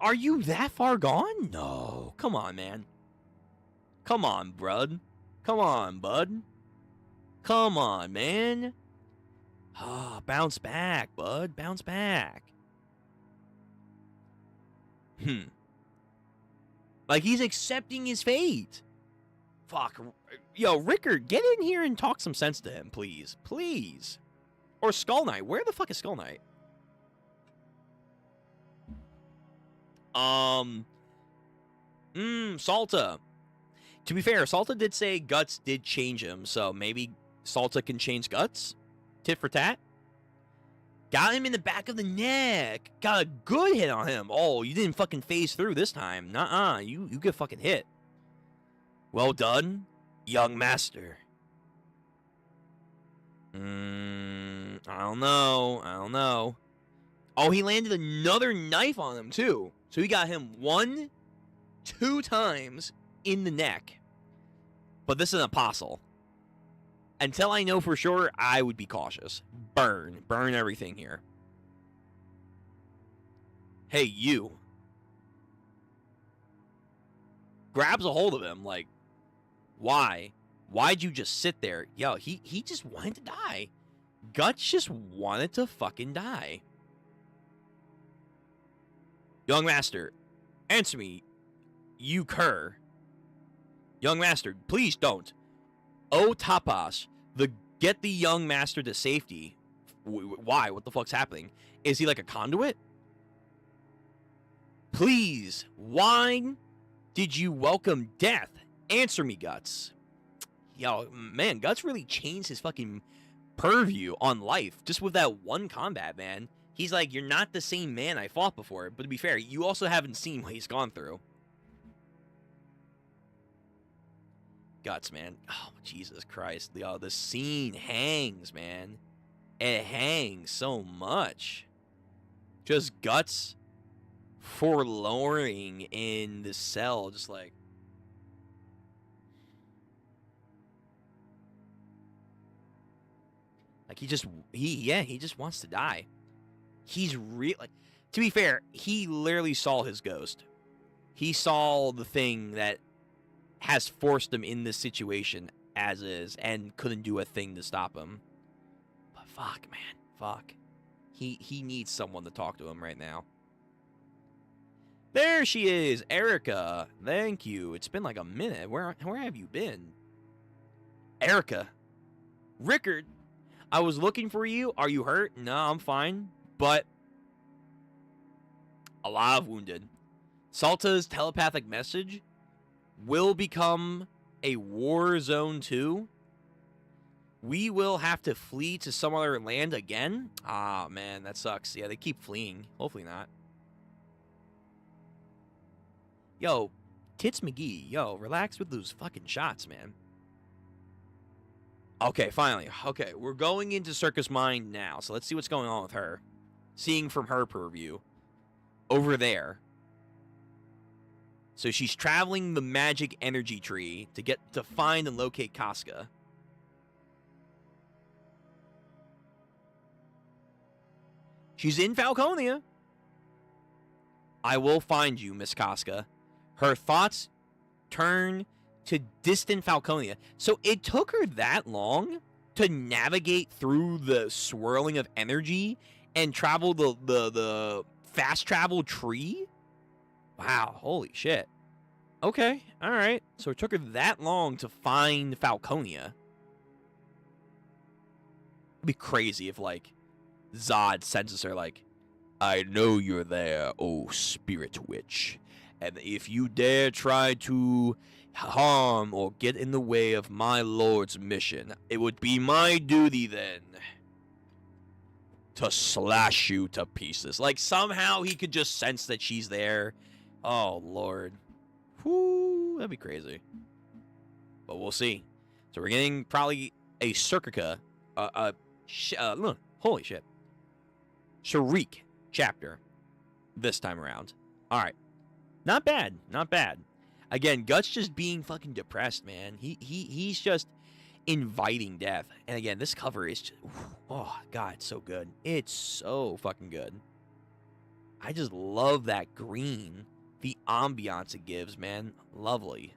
are you that far gone? No. Come on, man. Come on, bud. Come on, bud. Come on, man. Ah, bounce back, bud. Bounce back. Like, he's accepting his fate. Fuck. Yo, Rickard, get in here and talk some sense to him, please. Please. Or Skull Knight. Where the fuck is Skull Knight? Salta. To be fair, Salta did say Guts did change him, so maybe Salta can change Guts? Tit for tat? Got him in the back of the neck. Got a good hit on him. Oh, you didn't fucking phase through this time. Nuh-uh. You get fucking hit. Well done, young master. I don't know. Oh, he landed another knife on him, too. So he got him 1, 2 times in the neck. But this is an apostle. Until I know for sure, I would be cautious. Burn everything here. Hey, you. Grabs a hold of him, like, why? Why'd you just sit there? Yo, he just wanted to die. Guts just wanted to fucking die. Young master, answer me, you cur. Young master, please don't. Oh, Tapas, Get the young master to safety. Why? What the fuck's happening? Is he like a conduit? Please, why did you welcome death? Answer me, Guts. Yo, man, Guts really changed his fucking purview on life just with that one combat, man. He's like, you're not the same man I fought before. But to be fair, you also haven't seen what he's gone through. Guts, man. Oh, Jesus Christ. Yo, the scene hangs, man. It hangs so much. Just Guts forlorning in the cell, just like. Like he just wants to die. He's like, to be fair, he literally saw his ghost. He saw the thing that has forced him in this situation as is and couldn't do a thing to stop him. But fuck, man. Fuck. He needs someone to talk to him right now. There she is, Erica. Thank you. It's been like a minute. Where have you been? Erica. Rickard. I was looking for you. Are you hurt? No, I'm fine. But alive, wounded. Salta's telepathic message will become a war zone 2. We will have to flee to some other land again? Ah, man, that sucks. Yeah, they keep fleeing. Hopefully not. Yo, Tits McGee. Yo, relax with those fucking shots, man. Okay, finally. Okay, we're going into Circus Mind now, so let's see what's going on with her. Seeing from her purview. Over there. So she's traveling the magic energy tree to find and locate Casca. She's in Falconia. I will find you, Miss Casca. Her thoughts turn to distant Falconia. So it took her that long to navigate through the swirling of energy and travel the fast travel tree? Wow, holy shit. Okay, alright. So it took her that long to find Falconia. It'd be crazy if, like, Zod senses her, like, I know you're there, oh spirit witch. And if you dare try to harm or get in the way of my lord's mission, it would be my duty then to slash you to pieces. Like, somehow he could just sense that she's there. Oh, Lord. Whoo, that'd be crazy. But we'll see. So we're getting probably a Circica. Holy shit. Sharik chapter this time around. Alright. Not bad. Not bad. Again, Guts just being fucking depressed, man. He's just inviting death. And again, this cover is just, oh, God, it's so good. It's so fucking good. I just love that green. The ambiance it gives, man. Lovely.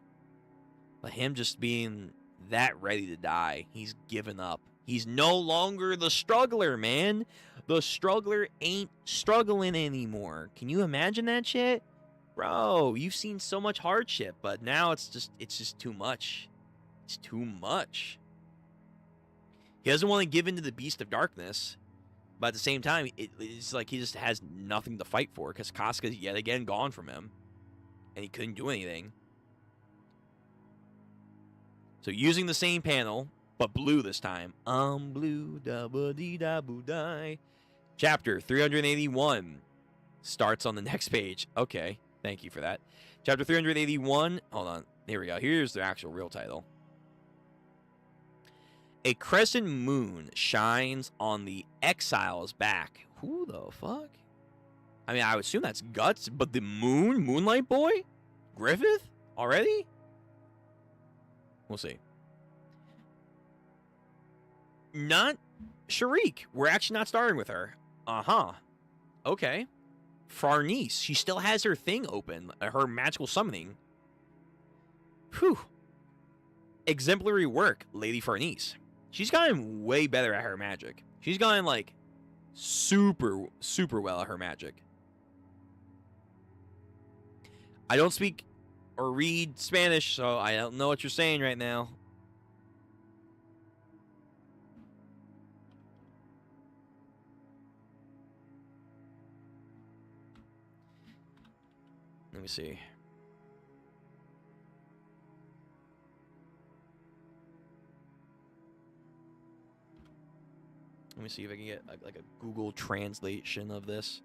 But him just being that ready to die. He's given up. He's no longer the struggler, man. The struggler ain't struggling anymore. Can you imagine that shit? Bro, you've seen so much hardship, but now it's just too much. It's too much. He doesn't want to give in to the beast of darkness, but at the same time, it's like he just has nothing to fight for because Casca's yet again gone from him, and he couldn't do anything. So using the same panel, but blue this time. Blue, da-ba-dee-da-boo-die. Chapter 381 starts on the next page. Okay. Thank you for that. Chapter 381. Hold on. Here we go. Here's the actual real title. A crescent moon shines on the exile's back. Who the fuck? I mean, I would assume that's Guts, but the moon? Moonlight Boy? Griffith? Already? We'll see. Not Sharik. We're actually not starting with her. Uh-huh. Okay. Farnice. She still has her thing open. Her magical summoning. Whew. Exemplary work, Lady Farnice. She's gotten way better at her magic. She's gotten, like, super, super well at her magic. I don't speak or read Spanish, so I don't know what you're saying right now. me see. Let me see if I can get like a Google translation of this.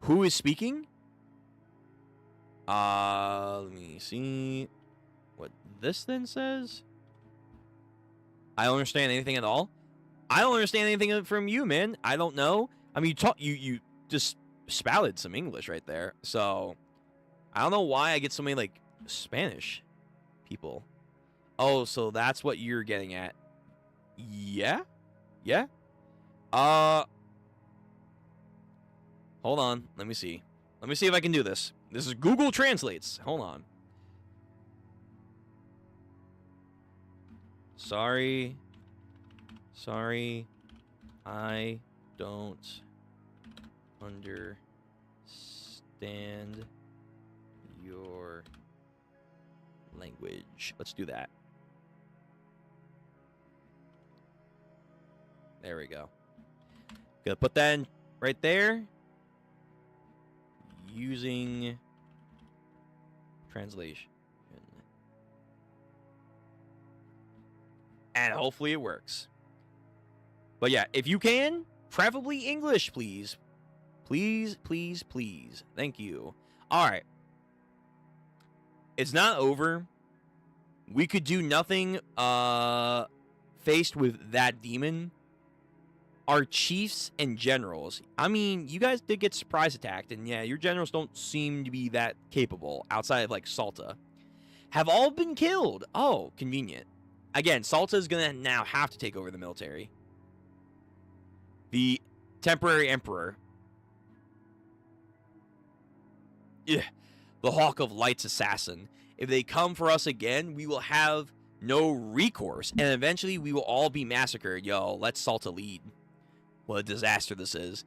Who is speaking? Let me see what this then says. I don't understand anything at all. I don't understand anything from you, man. I don't know. I mean, you just spouted some English right there. So I don't know why I get so many like Spanish people. Oh, so that's what you're getting at. Yeah? Yeah? Hold on. Let me see. Let me see if I can do this. This is Google Translates. Hold on. Sorry. I don't understand your language. Let's do that. There we go. Gonna put that in right there. Using translation. And hopefully it works. But yeah, if you can, preferably English, please. Please, please, please. Thank you. Alright. It's not over. We could do nothing faced with that demon. Our chiefs and generals. I mean, you guys did get surprise attacked, and yeah, your generals don't seem to be that capable outside of like Salta. Have all been killed. Oh, convenient. Again, Salta is gonna now have to take over the military. The temporary emperor. Yeah, the Hawk of Light's assassin. If they come for us again, we will have no recourse, and eventually we will all be massacred. Yo, let Salta lead. What a disaster this is.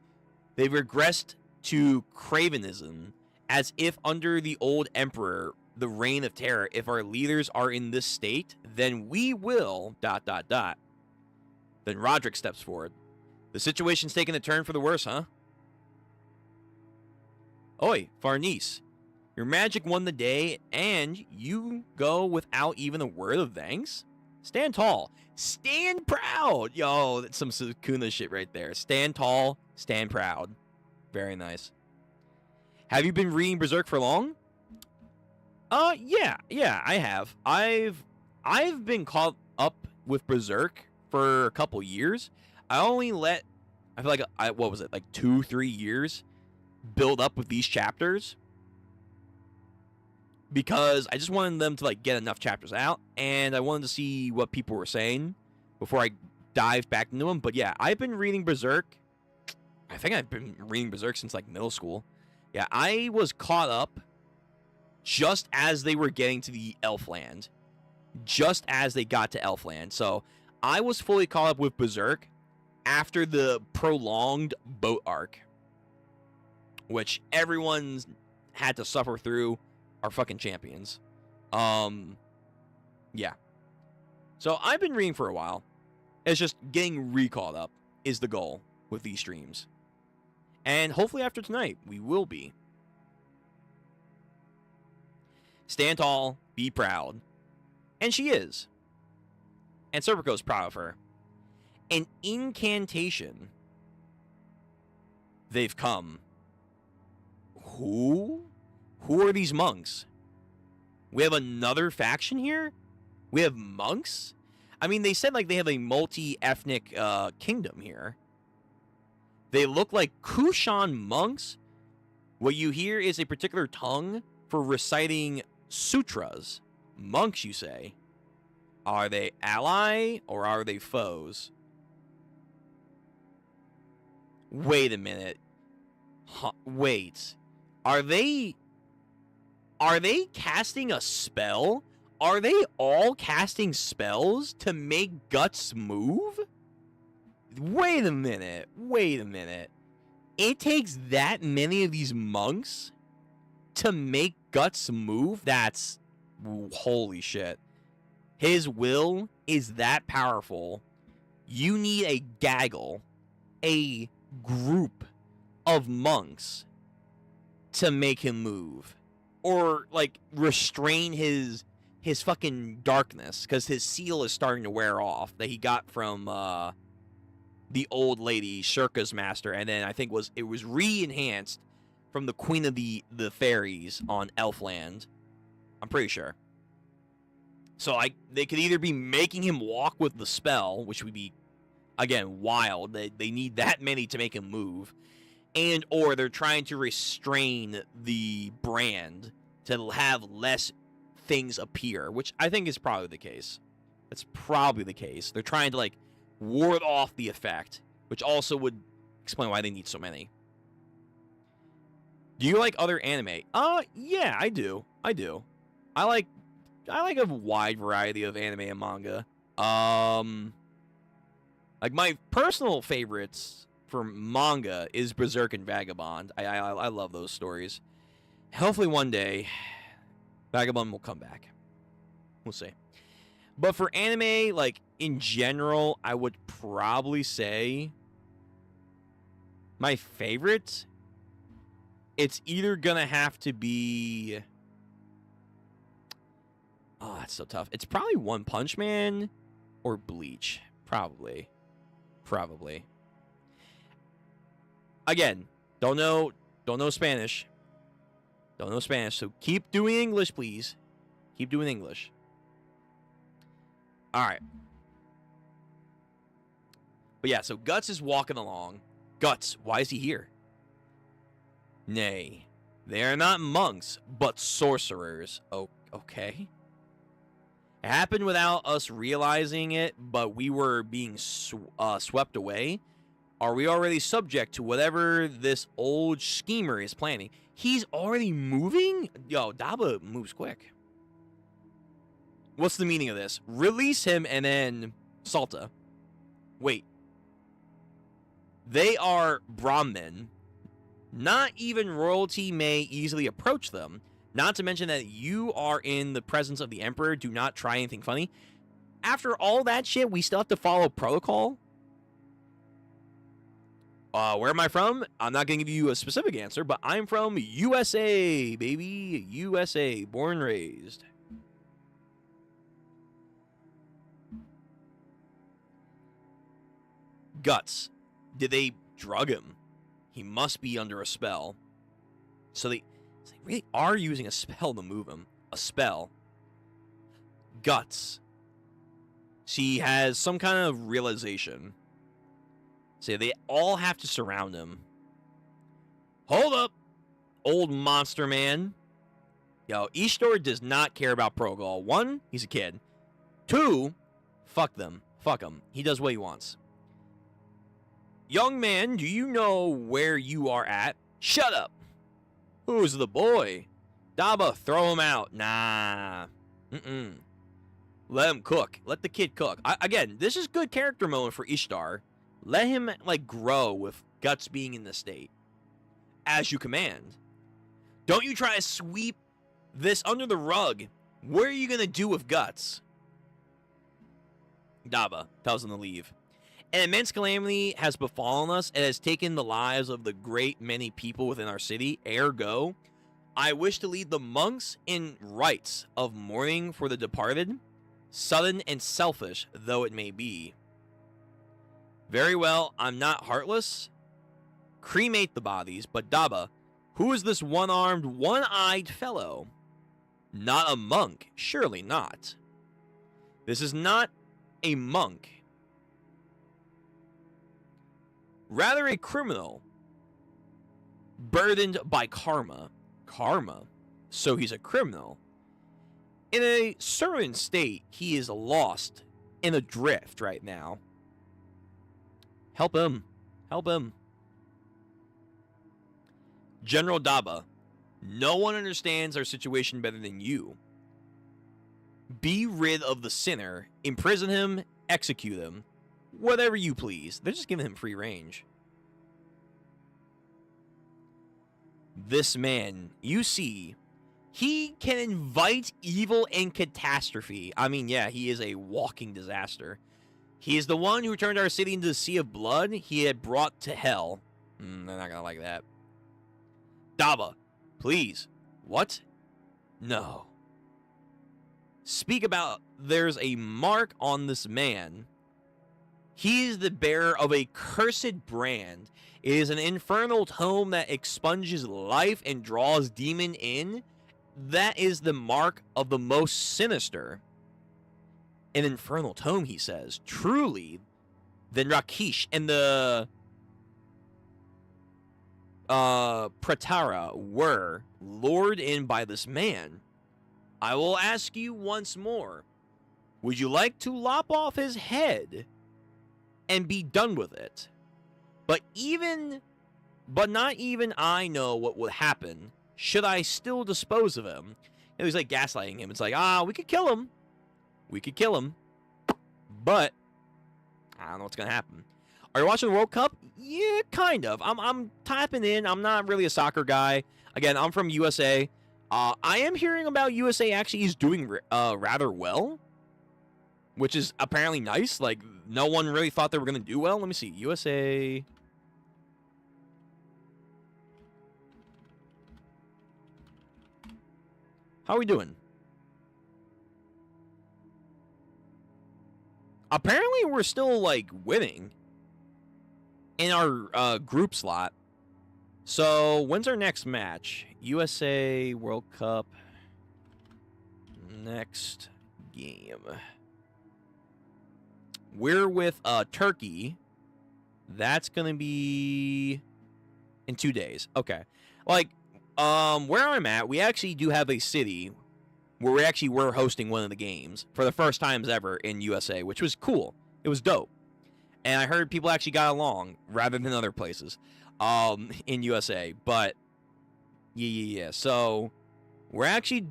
They've regressed to cravenism, as if under the old emperor, the reign of terror, if our leaders are in this state, then we will... ... Then Roderick steps forward. The situation's taking a turn for the worse, huh? Oi, Farnese. Your magic won the day, and you go without even a word of thanks? Stand tall. Stand proud. Yo, that's some Sukuna shit right there. Stand tall, stand proud. Very nice. Have you been reading Berserk for long? Yeah, I have. I've been caught up with Berserk for a couple years. I feel like what was it, like 2-3 years build up with these chapters, because I just wanted them to like get enough chapters out, and I wanted to see what people were saying before I dived back into them. But yeah, I've been reading Berserk. I think I've been reading Berserk since like middle school. Yeah, I was caught up just as they were getting to the Elfland. Just as they got to Elfland. So I was fully caught up with Berserk after the prolonged boat arc, which everyone's had to suffer through. Our fucking champions. Yeah. So I've been reading for a while. It's just getting re-caught up is the goal with these streams. And hopefully after tonight, we will be. Stand tall, be proud. And she is. And Serpico's proud of her. An incantation. They've come. Who? Who are these monks? We have another faction here? We have monks? I mean, they said like they have a multi-ethnic kingdom here. They look like Kushan monks. What you hear is a particular tongue for reciting sutras. Monks, you say? Are they ally or are they foes? Wait a minute. Wait. Are they casting a spell? Are they all casting spells to make Guts move? Wait a minute. It takes that many of these monks to make Guts move? That's... holy shit. His will is that powerful. You need a gaggle, a group of monks to make him move, or like restrain his fucking darkness, because his seal is starting to wear off that he got from the old lady, Shirka's master, and then I think it was re-enhanced from the Queen of the Fairies on Elfland. I'm pretty sure. So they could either be making him walk with the spell, which would be, again, wild. They need that many to make him move. And or they're trying to restrain the brand to have less things appear, which I think is probably the case. That's probably the case. They're trying to, like, ward off the effect, which also would explain why they need so many. Do you like other anime? Yeah, I do. I like a wide variety of anime and manga. Like, my personal favorites for manga is Berserk and Vagabond. I love those stories. Hopefully one day, Vagabond will come back. We'll see. But for anime, like, in general, I would probably say my favorite, it's either gonna have to be... Oh, that's so tough. It's probably One Punch Man or Bleach. Probably. Again, don't know Spanish. Don't know Spanish, so keep doing English, please. Keep doing English. Alright. But yeah, so Guts is walking along. Guts, why is he here? Nay, they are not monks, but sorcerers. Oh, okay. It happened without us realizing it, but we were being swept away. Are we already subject to whatever this old schemer is planning? He's already moving? Yo, Daba moves quick. What's the meaning of this? Release him and then Salta. Wait. They are Brahmin. Not even royalty may easily approach them. Not to mention that you are in the presence of the Emperor. Do not try anything funny. After all that shit, we still have to follow protocol? Where am I from? I'm not going to give you a specific answer, but I'm from USA, baby. USA. Born and raised. Guts. Did they drug him? He must be under a spell. So they really are using a spell to move him. A spell. Guts. She has some kind of realization. So they all have to surround him. Hold up, old monster man. Yo, Ishtar does not care about protocol. 1, he's a kid. 2, fuck them. Fuck him. He does what he wants. Young man, do you know where you are at? Shut up. Who's the boy? Daba, throw him out. Nah. Let him cook. Let the kid cook. Again, this is good character moment for Ishtar. Let him, like, grow with Guts being in the state. As you command. Don't you try to sweep this under the rug. What are you going to do with Guts? Daba tells him to leave. An immense calamity has befallen us. It has taken the lives of the great many people within our city. Ergo, I wish to lead the monks in rites of mourning for the departed, sudden and selfish though it may be. Very well, I'm not heartless. Cremate the bodies, but Daba, who is this one-armed, one-eyed fellow? Not a monk, surely not. This is not a monk. Rather a criminal, burdened by karma. Karma? So he's a criminal. In a certain state, he is lost and adrift right now. Help him. Help him. General Daba, no one understands our situation better than you. Be rid of the sinner, imprison him, execute him. Whatever you please. They're just giving him free range. This man, you see, he can invite evil and catastrophe. I mean, yeah, he is a walking disaster. He is the one who turned our city into a sea of blood he had brought to hell. They're not gonna like that. Daba, Please. What? No. Speak about there's a mark on this man. He is the bearer of a cursed brand. It is an infernal tome that expunges life and draws demon in. That is the mark of the most sinister. An infernal tome, he says. Truly, then Rakish and the Pratara were lured in by this man. I will ask you once more. Would you like to lop off his head and be done with it? But not even I know what would happen should I still dispose of him. And he's like gaslighting him. It's like, we could kill him. We could kill him. But I don't know what's going to happen. Are you watching the World Cup? Yeah, kind of. I'm tapping in. I'm not really a soccer guy. Again, I'm from USA. I am hearing about USA actually is doing rather well, which is apparently nice. Like, no one really thought they were going to do well. Let me see. USA. How are we doing? Apparently, we're still, like, winning in our group slot. So, when's our next match? USA World Cup. Next game. We're with Turkey. That's going to be in 2 days. Okay. Like, where I'm at, we actually do have a city where we actually were hosting one of the games for the first times ever in USA, which was cool. It was dope. And I heard people actually got along rather than other places in USA. But, yeah. So, we're actually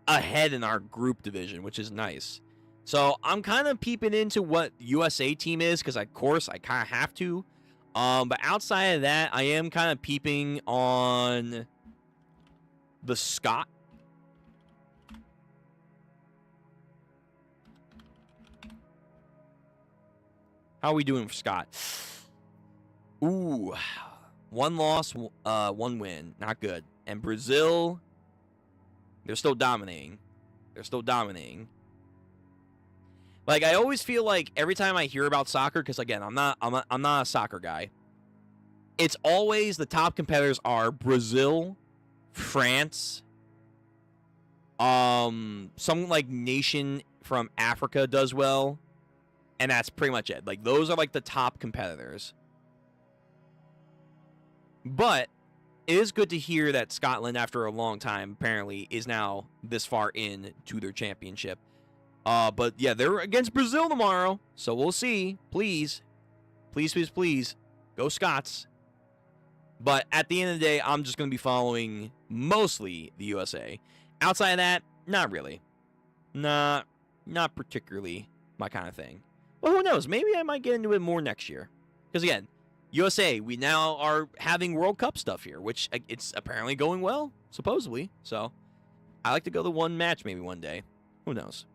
ahead in our group division, which is nice. So, I'm kind of peeping into what USA team is because, of course, I kind of have to. But outside of that, I am kind of peeping on the Scott. How are we doing for Scott? Ooh. 1 loss, 1 win. Not good. And Brazil, they're still dominating. Like, I always feel like every time I hear about soccer, because again, I'm not a soccer guy. It's always the top competitors are Brazil, France, some like nation from Africa does well. And that's pretty much it. Like, those are, like, the top competitors. But it is good to hear that Scotland, after a long time, apparently, is now this far in to their championship. But, yeah, they're against Brazil tomorrow. So we'll see. Please. Please. Go Scots. But at the end of the day, I'm just going to be following mostly the USA. Outside of that, not really. Not particularly my kind of thing. Well, who knows? Maybe I might get into it more next year. Because, again, USA, we now are having World Cup stuff here, which it's apparently going well, supposedly. So, I like to go to one match maybe one day. Who knows?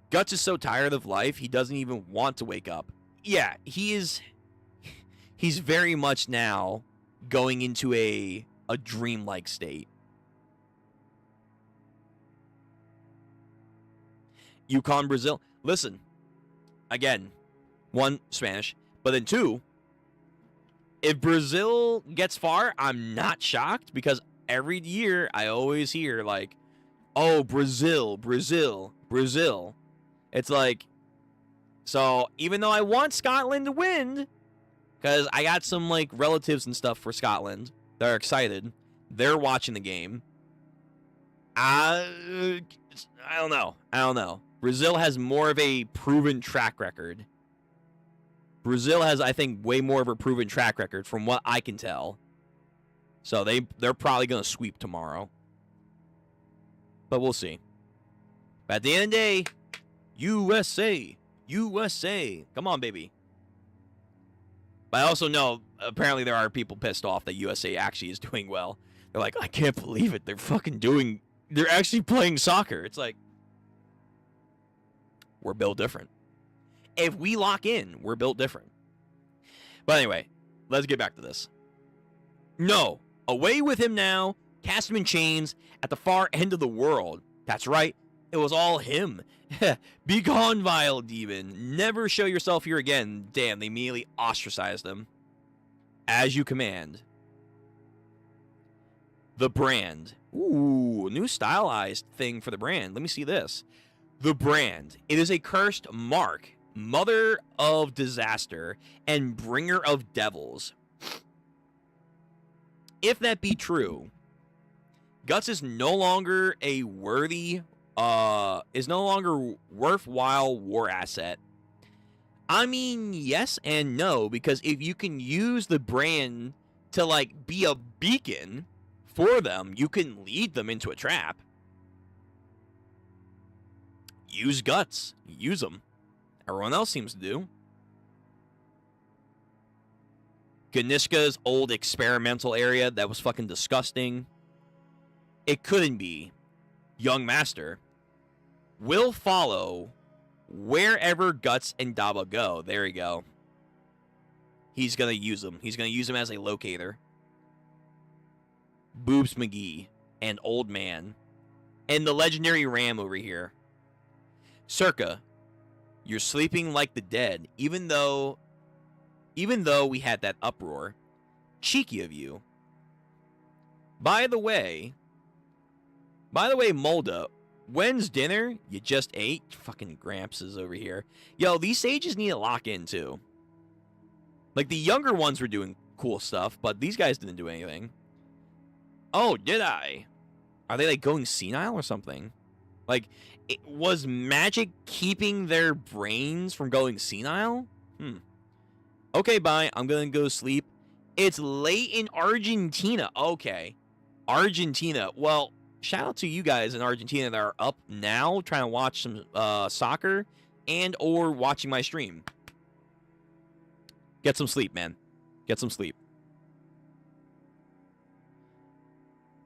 Guts is so tired of life, he doesn't even want to wake up. Yeah, he's very much now going into a dreamlike state. Yukon, Brazil. Listen, again, 1, Spanish, but then 2, if Brazil gets far, I'm not shocked because every year I always hear like, oh, Brazil. It's like, so even though I want Scotland to win, because I got some like relatives and stuff for Scotland that are excited, they're watching the game. I don't know. Brazil has more of a proven track record. Brazil has, I think, way more of a proven track record from what I can tell. So they're probably going to sweep tomorrow. But we'll see. But at the end of the day, USA. Come on, baby. But I also know, apparently there are people pissed off that USA actually is doing well. They're like, I can't believe it. They're actually playing soccer. It's like, we're built different. If we lock in, we're built different. But anyway, let's get back to this. No, Away with him now. Cast him in chains at the far end of the world. That's right. It was all him. Be gone, vile demon. Never show yourself here again. Damn, they immediately ostracized him. As you command. The brand. Ooh, new stylized thing for the brand. Let me see this. The brand. It is a cursed mark, mother of disaster, and bringer of devils. If that be true, Guts is no longer a worthwhile war asset. I mean, yes and no, because if you can use the brand to, like, be a beacon for them, you can lead them into a trap. Use Guts. Use them. Everyone else seems to do. Ganishka's old experimental area that was fucking disgusting. It couldn't be. Young Master will follow wherever Guts and Daba go. There we go. He's going to use them. He's going to use them as a locator. Boobs McGee and Old Man. And the legendary Ram over here. Circa, you're sleeping like the dead, even though we had that uproar. Cheeky of you. By the way, Molda, when's dinner? You just ate? Fucking Gramps is over here. Yo, these sages need to lock in too. Like, the younger ones were doing cool stuff, but these guys didn't do anything. Oh, did I? Are they, like, going senile or something? Like, was magic keeping their brains from going senile? Okay, bye. I'm gonna go sleep. It's late in Argentina. Okay. Argentina. Well, shout out to you guys in Argentina that are up now trying to watch some soccer and or watching my stream. Get some sleep, man. Get some sleep.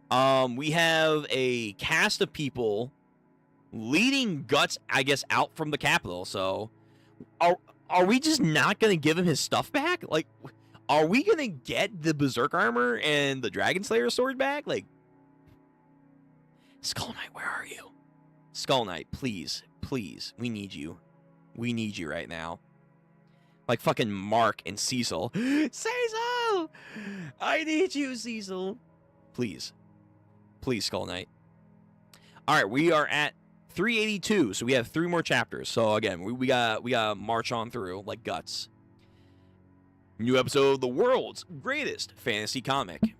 We have a cast of people leading Guts, I guess, out from the capital. So, are we just not going to give him his stuff back? Like, are we going to get the Berserk armor and the Dragon Slayer sword back? Like, Skull Knight, where are you? Skull Knight, please, please, we need you. We need you right now. Like fucking Mark and Cecil. Cecil! I need you, Cecil. Please. Please, Skull Knight. Alright, we are at 382, so we have 3 more chapters. So again, we gotta march on through like Guts. New episode of the world's greatest fantasy comic.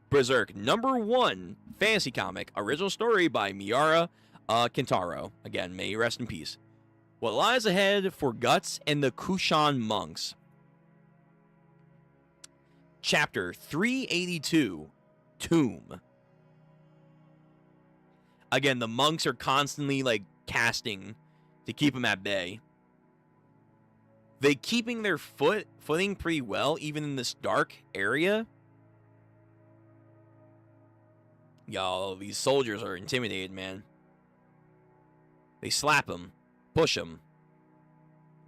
Berserk, #1 fantasy comic. Original story by Miura Kentaro. Again, may he rest in peace. What lies ahead for Guts and the Kushan monks. Chapter 382, Tomb. Again, the monks are constantly, like, casting to keep him at bay. They keeping their footing pretty well, even in this dark area. Y'all, these soldiers are intimidated, man. They slap him, push him.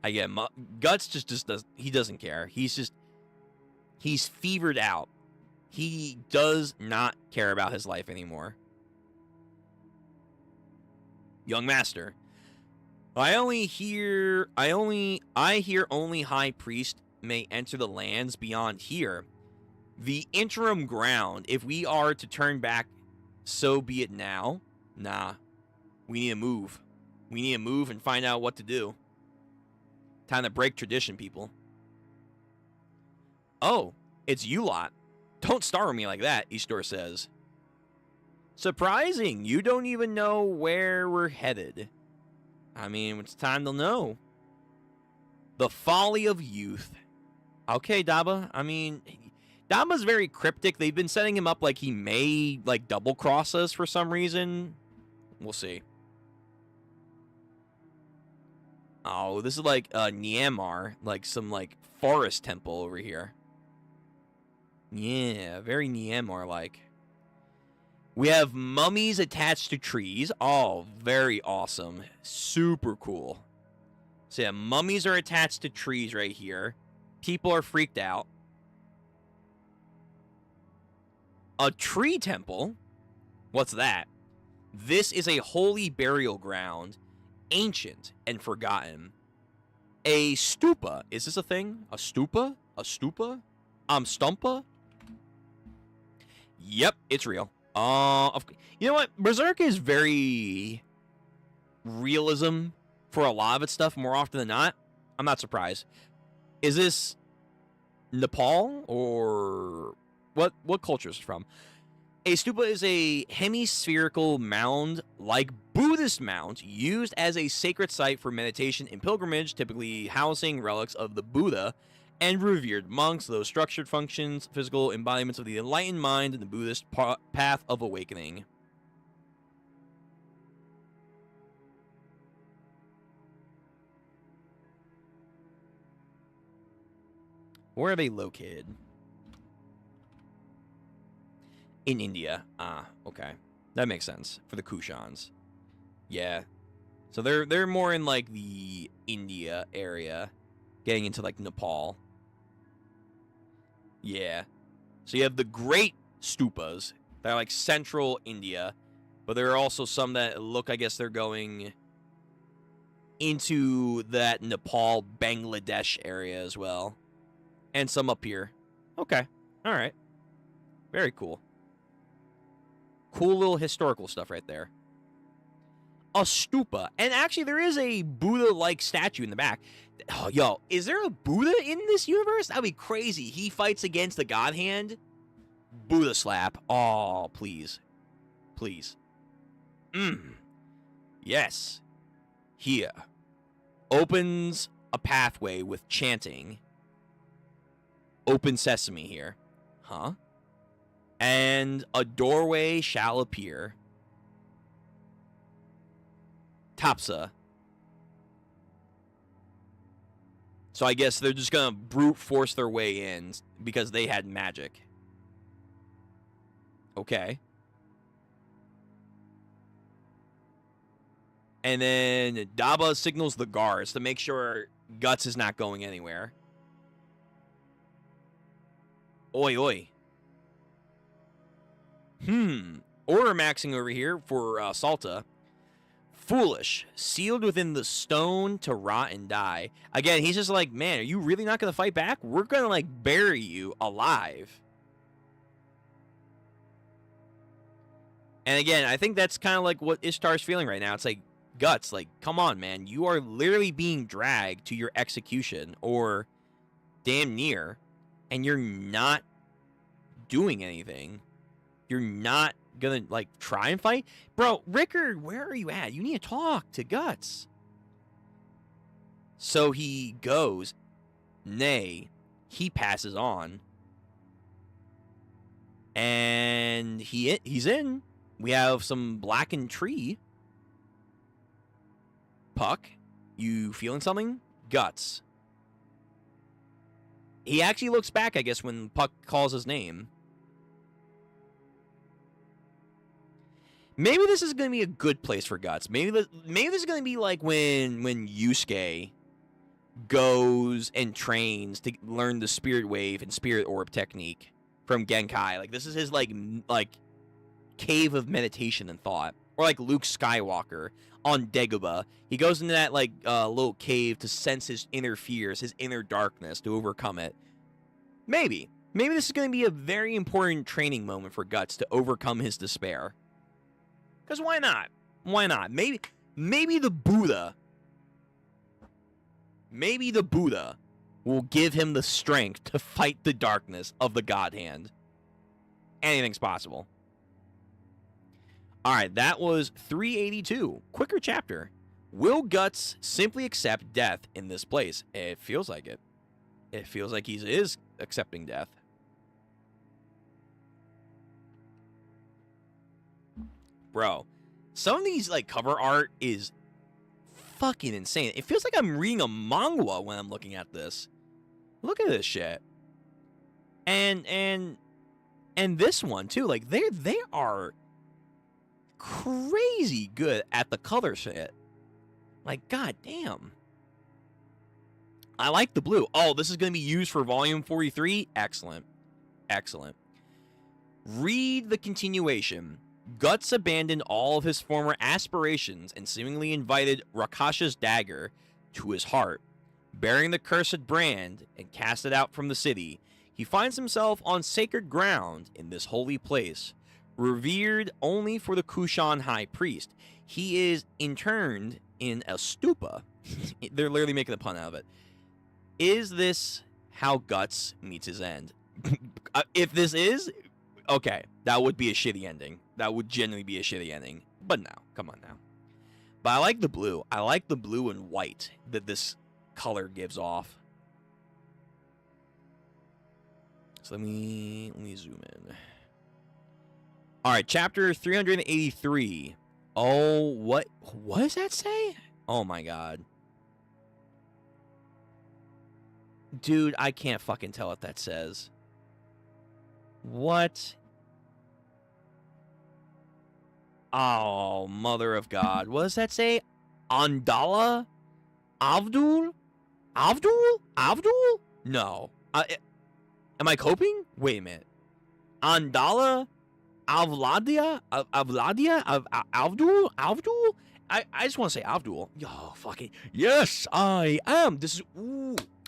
Again, Guts just does. He doesn't care. He's fevered out. He does not care about his life anymore. Young Master. I hear only High Priest may enter the lands beyond here. The interim ground, if we are to turn back, so be it now. Nah. We need to move. We need to move and find out what to do. Time to break tradition, people. Oh, it's you lot. Don't startle me like that, Ishtor says. Surprising, you don't even know where we're headed. I mean, it's time to know. The folly of youth. Okay, Daba. I mean, Daba's very cryptic. They've been setting him up like he may, like, double-cross us for some reason. We'll see. Oh, this is like Myanmar. Like some, like, forest temple over here. Yeah, very Myanmar-like. We have mummies attached to trees. Oh, very awesome. Super cool. So yeah, mummies are attached to trees right here. People are freaked out. A tree temple? What's that? This is a holy burial ground, ancient and forgotten. A stupa. Is this a thing? A stupa? A stupa? Stumpa? Yep, it's real. You know what? Berserk is very realism for a lot of its stuff more often than not. I'm not surprised. Is this Nepal or what culture is it from? A stupa is a hemispherical mound like Buddhist mound used as a sacred site for meditation and pilgrimage, typically housing relics of the Buddha and revered monks. Those structured functions, physical embodiments of the enlightened mind and the Buddhist path of awakening. Where are they located? In India. Ah, okay. That makes sense. For the Kushans. Yeah. So they're more in like the India area. Getting into like Nepal. Yeah. So you have the great stupas that are like central India. But there are also some that look, I guess they're going into that Nepal, Bangladesh area as well. And some up here. Okay. All right. Very cool. Cool little historical stuff right there. A stupa. And actually, there is a Buddha-like statue in the back. Oh, yo, is there a Buddha in this universe? That'd be crazy. He fights against the God Hand. Buddha slap. Oh, please. Please. Yes. Here. Opens a pathway with chanting. Open sesame here. Huh? And a doorway shall appear. Tapsa. So I guess they're just gonna brute force their way in because they had magic. Okay. And then Daba signals the guards to make sure Guts is not going anywhere. Oi, oi. Order maxing over here for Salta. Foolish. Sealed within the stone to rot and die. Again, he's just like, man, are you really not going to fight back? We're going to, like, bury you alive. And again, I think that's kind of like what Ishtar's feeling right now. It's like, Guts, like, come on, man. You are literally being dragged to your execution, or damn near, and you're not doing anything. You're not gonna, like, try and fight? Bro, Rickard, where are you at? You need to talk to Guts. So he goes. Nay, he passes on. And he's in. We have some blackened tree. Puck, you feeling something? Guts. He actually looks back, I guess, when Puck calls his name. Maybe this is going to be a good place for Guts. Maybe this is going to be like when Yusuke goes and trains to learn the Spirit Wave and Spirit Orb technique from Genkai. Like, this is his, like cave of meditation and thought. Or like Luke Skywalker on Dagobah. He goes into that, like, little cave to sense his inner fears, his inner darkness, to overcome it. Maybe. Maybe this is going to be a very important training moment for Guts to overcome his despair. Because why not? Why not? Maybe the Buddha will give him the strength to fight the darkness of the God Hand. Anything's possible. Alright, that was 382. Quicker chapter. Will Guts simply accept death in this place? It feels like it. It feels like he is accepting death. Bro, some of these, like, cover art is fucking insane. It feels like I'm reading a manga when I'm looking at this. Look at this shit. And this one too. Like, they are crazy good at the color shit. Like, god damn. I like the blue. Oh, this is going to be used for volume 43? Excellent. Excellent. Read the continuation. Guts abandoned all of his former aspirations and seemingly invited Rakasha's dagger to his heart. Bearing the cursed brand and cast it out from the city, he finds himself on sacred ground in this holy place, revered only for the Kushan High Priest. He is interned in a stupa. They're literally making a pun out of it. Is this how Guts meets his end? If this is, okay, that would be a shitty ending. That would genuinely be a shitty ending. But no, come on now. But I like the blue. I like the blue and white that this color gives off. So let me zoom in. All right, chapter 383. Oh, what does that say? Oh my god. Dude, I can't fucking tell what that says. What? Oh, mother of God. What does that say? Andala? Avdul? Avdul? No. Am I coping? Wait a minute. Andala? Avladia? Avdul? I just want to say Avdul. Yo, fucking. Yes, I am.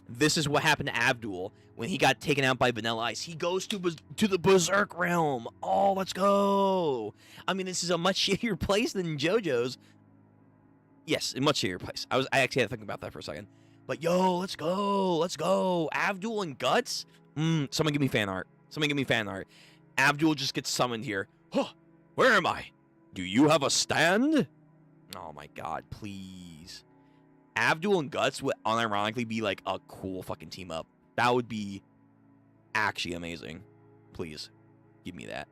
This is what happened to Avdul when he got taken out by Vanilla Ice. He goes to the Berserk realm. Oh, let's go. I mean, this is a much shittier place than JoJo's. Yes, a much shittier place. I actually had to think about that for a second. But yo, let's go. Avdul and Guts? Someone give me fan art. Avdul just gets summoned here. Huh, where am I? Do you have a stand? Oh my god, please. Avdul and Guts would unironically be like a cool fucking team up. That would be actually amazing. Please, give me that.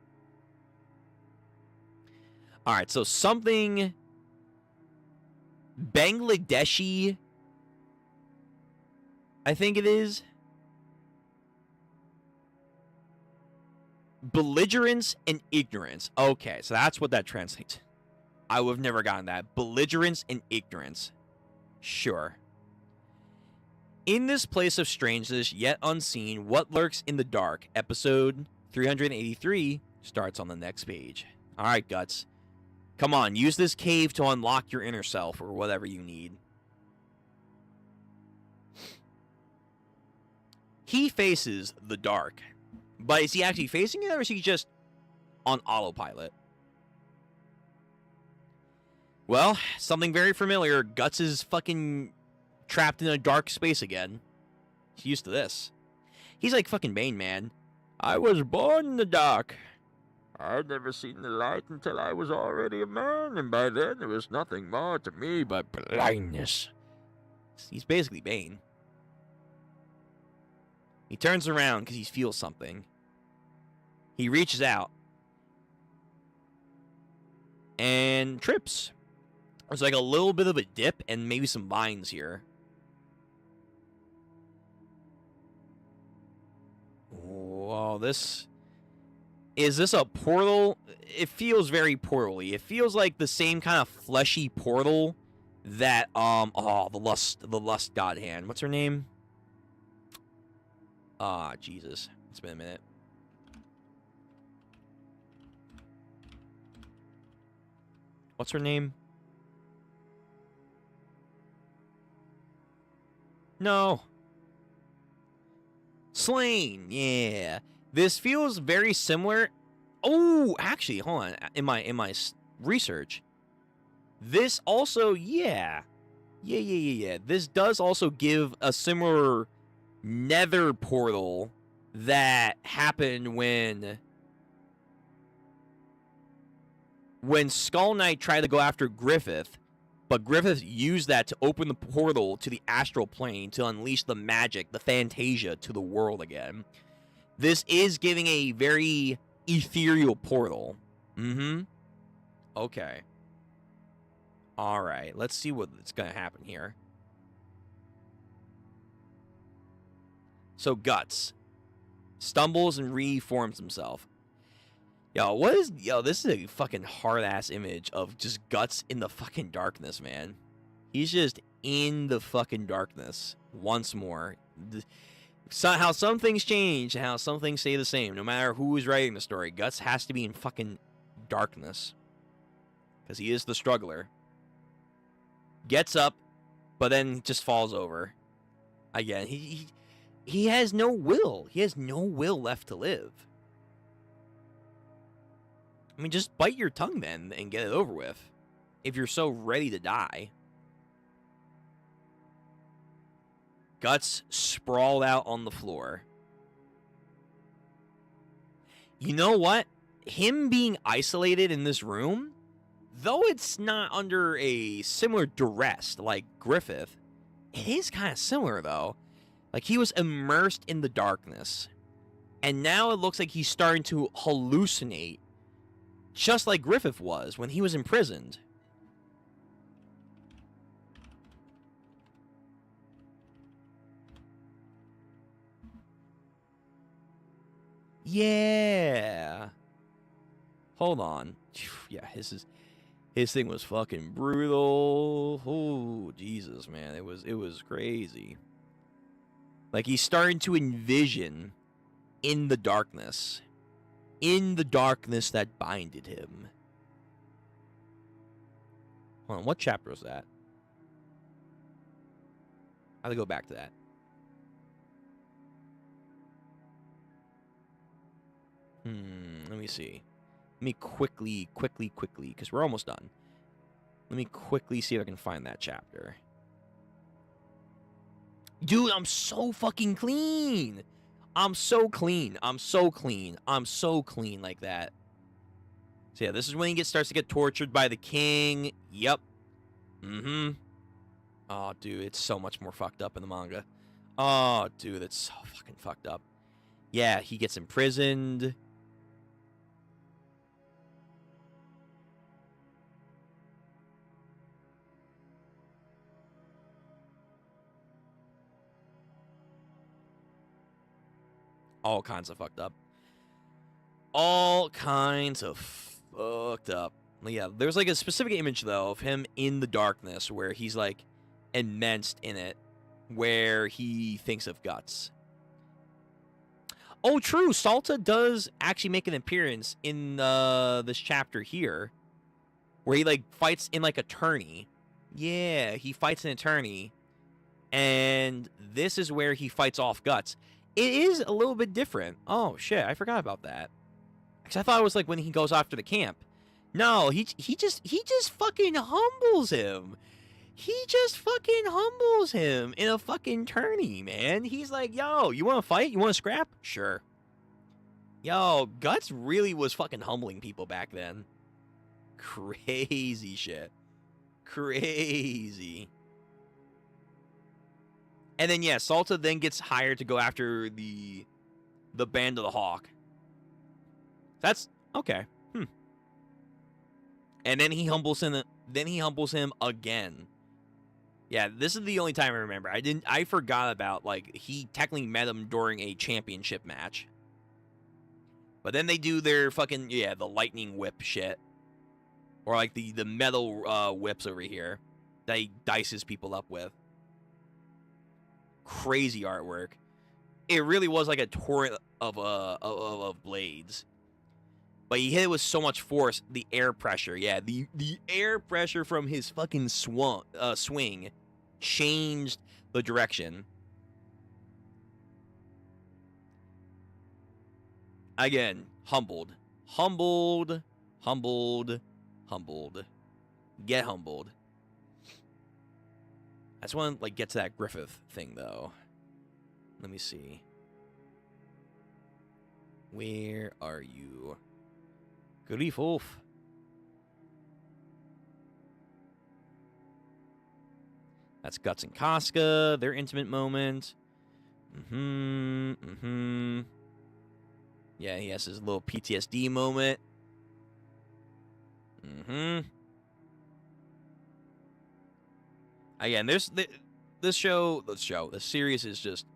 Alright, so something Bangladeshi, I think it is. Belligerence and ignorance. Okay, so that's what that translates. I would have never gotten that. Belligerence and ignorance. Sure. In this place of strangeness, yet unseen, what lurks in the dark? Episode 383 starts on the next page. Alright, Guts. Come on, use this cave to unlock your inner self, or whatever you need. He faces the dark. But is he actually facing it, or is he just on autopilot? Well, something very familiar. Guts is fucking trapped in a dark space again. He's used to this. He's like fucking Bane, man. I was born in the dark. I'd never seen the light until I was already a man, and by then there was nothing more to me but blindness. He's basically Bane. He turns around because he feels something. He reaches out and trips. There's like a little bit of a dip and maybe some vines here. Whoa, is this a portal? It feels very portal-y. It feels like the same kind of fleshy portal that the lust god hand. What's her name? Ah, Jesus. It's been a minute. What's her name? No. Slain. Yeah. This feels very similar. Oh, actually, hold on. In my research, this also, yeah. This does also give a similar nether portal that happened when Skull Knight tried to go after Griffith, but Griffith used that to open the portal to the astral plane to unleash the magic, the Fantasia, to the world again. This is giving a very ethereal portal. Okay. Alright, let's see what's going to happen here. So, Guts stumbles and reforms himself. This is a fucking hard-ass image of just Guts in the fucking darkness, man. He's just in the fucking darkness once more. How some things change and how some things stay the same, no matter who is writing the story. Guts has to be in fucking darkness. Because he is the struggler. Gets up, but then just falls over. Again, he has no will. He has no will left to live. I mean, just bite your tongue then and get it over with. If you're so ready to die. Guts sprawled out on the floor. You know what? Him being isolated in this room, though it's not under a similar duress like Griffith, it is kind of similar, though. Like, he was immersed in the darkness. And now it looks like he's starting to hallucinate, just like Griffith was when he was imprisoned. Yeah. Hold on. Yeah, his thing was fucking brutal. Oh, Jesus, man. It was crazy. Like, he's starting to envision in the darkness that binded him. Hold on, what chapter was that? I have to go back to that. Let me see. Let me quickly, because we're almost done. Let me quickly see if I can find that chapter. Dude, I'm so fucking clean. I'm so clean. I'm so clean. I'm so clean like that. So yeah, this is when he starts to get tortured by the king. Yep. Oh, dude, it's so much more fucked up in the manga. Oh, dude, it's so fucking fucked up. Yeah, he gets imprisoned. All kinds of fucked up. All kinds of fucked up. Yeah, there's like a specific image, though, of him in the darkness where he's like immersed in it, where he thinks of Guts. Oh, true. Salta does actually make an appearance in this chapter here, where he like fights in like a tourney. Yeah, he fights an attorney, and this is where he fights off Guts. It is a little bit different. Oh shit, I forgot about that. Because I thought it was like when he goes after the camp. No, he just fucking humbles him. He just fucking humbles him in a fucking tourney, man. He's like, yo, you want to fight? You want to scrap? Sure. Yo, Guts really was fucking humbling people back then. Crazy shit. Crazy. And then, yeah, Salta then gets hired to go after the Band of the Hawk. That's okay. And then he humbles him. Then he humbles him again. Yeah, this is the only time I remember. I forgot about, like, he technically met him during a championship match. But then they do their fucking, yeah, the lightning whip shit. Or like the metal whips over here that he dices people up with. Crazy artwork. It really was like a torrent of blades. But he hit it with so much force, the air pressure. Yeah, the air pressure from his fucking swing changed the direction. Again, humbled. Humbled. Humbled. Humbled. Get humbled. I just want to like get to that Griffith thing though. Let me see. Where are you? Griffith. That's Guts and Casca, their intimate moment. Yeah, he has his little PTSD moment. Again, this series is just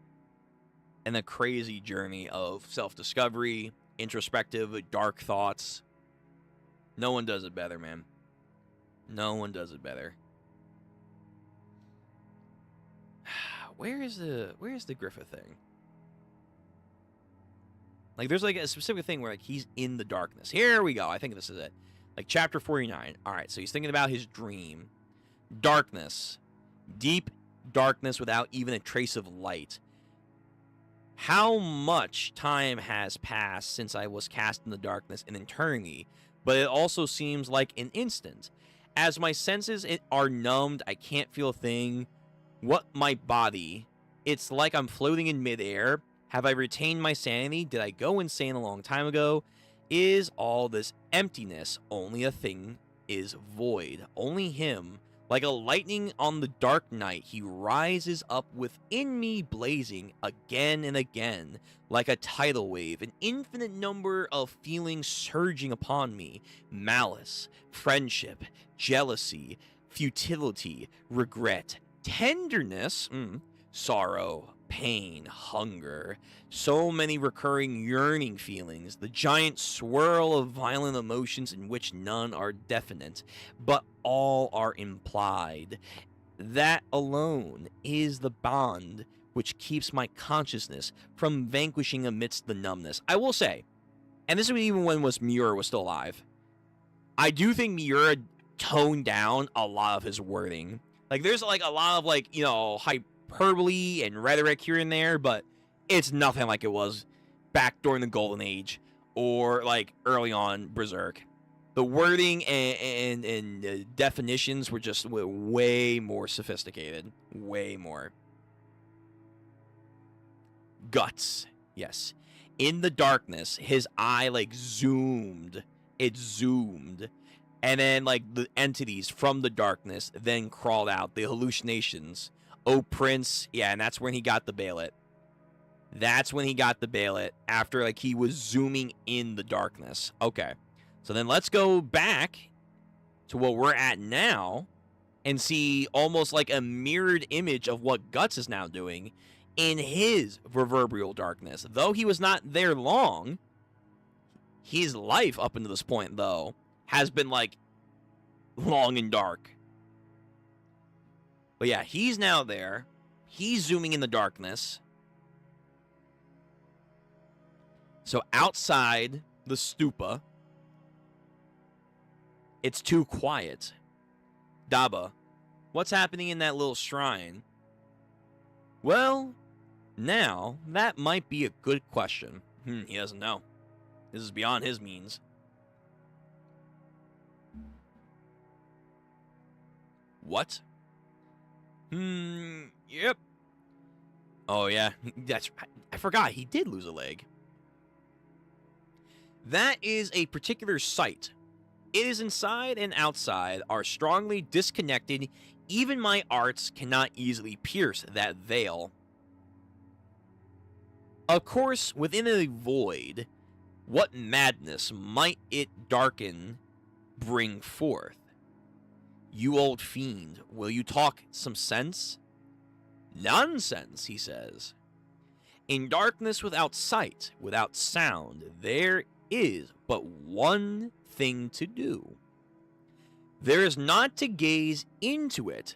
in a crazy journey of self-discovery, introspective, dark thoughts. No one does it better, man. No one does it better. Where is the Griffith thing? Like, there's like a specific thing where like he's in the darkness. Here we go. I think this is it. Like chapter 49. All right, so he's thinking about his dream. Darkness. Deep darkness without even a trace of light. How much time has passed since I was cast in the darkness, an eternity, but it also seems like an instant. As my senses are numbed, I can't feel a thing. What my body? It's like I'm floating in midair. Have I retained my sanity? Did I go insane a long time ago? Is all this emptiness only a thing is void? Only him. Like a lightning on the dark night, he rises up within me, blazing again and again, like a tidal wave, an infinite number of feelings surging upon me. Malice, friendship, jealousy, futility, regret, tenderness, sorrow, pain, hunger, so many recurring yearning feelings, the giant swirl of violent emotions in which none are definite, but all are implied. That alone is the bond which keeps my consciousness from vanquishing amidst the numbness. I will say, and this was even when Miura was still alive, I do think Miura toned down a lot of his wording. Like, there's like a lot of like, you know, hyperbole and rhetoric here and there, but it's nothing like it was back during the Golden Age or like early on Berserk. The wording and definitions were just way more sophisticated. Way more. Guts. Yes. In the darkness, his eye like zoomed. It zoomed. And then like the entities from the darkness then crawled out. The hallucinations. Oh, Prince. Yeah, and that's when he got the Bailet. That's when he got the Bailet. After like he was zooming in the darkness. Okay. So then let's go back to what we're at now and see almost like a mirrored image of what Guts is now doing in his reverberal darkness. Though he was not there long, his life up until this point, though, has been like long and dark. But yeah, he's now there. He's zooming in the darkness. So outside the stupa, it's too quiet. Daba, what's happening in that little shrine? Well, now, that might be a good question. He doesn't know. This is beyond his means. What? Yep. Oh, yeah. That's right. I forgot. He did lose a leg. That is a particular site. It is inside and outside are strongly disconnected. Even my arts cannot easily pierce that veil. Of course, within a void, what madness might it darken, bring forth? You old fiend, will you talk some sense? Nonsense, he says. In darkness without sight, without sound, there is but one thing to do. There is not to gaze into it,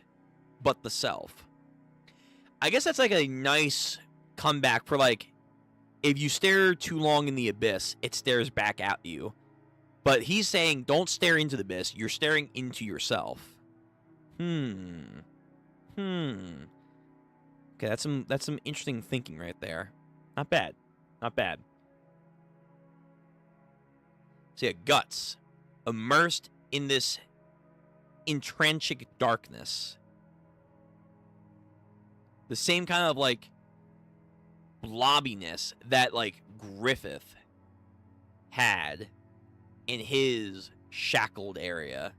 but the self. I guess that's like a nice comeback for like, if you stare too long in the abyss, it stares back at you. But he's saying, don't stare into the abyss, you're staring into yourself. Okay, that's some interesting thinking right there. Not bad. Not bad. So yeah, Guts. Immersed in this intrinsic darkness. The same kind of like blobbiness that like Griffith had in his shackled area.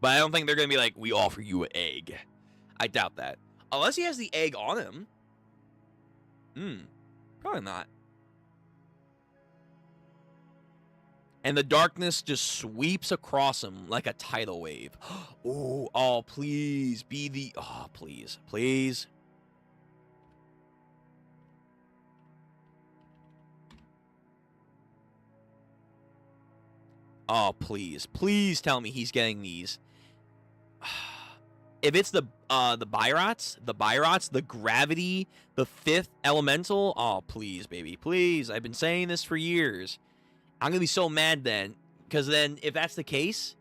But I don't think they're going to be like, we offer you an egg. I doubt that. Unless he has the egg on him. Probably not. And the darkness just sweeps across him like a tidal wave. Oh, please be the... Oh, please. Please. Oh, please. Please tell me he's getting these. the Byrots, the gravity, the 5th elemental, oh please, baby, please. I've been saying this for years. I'm gonna be so mad then, because then if that's the case,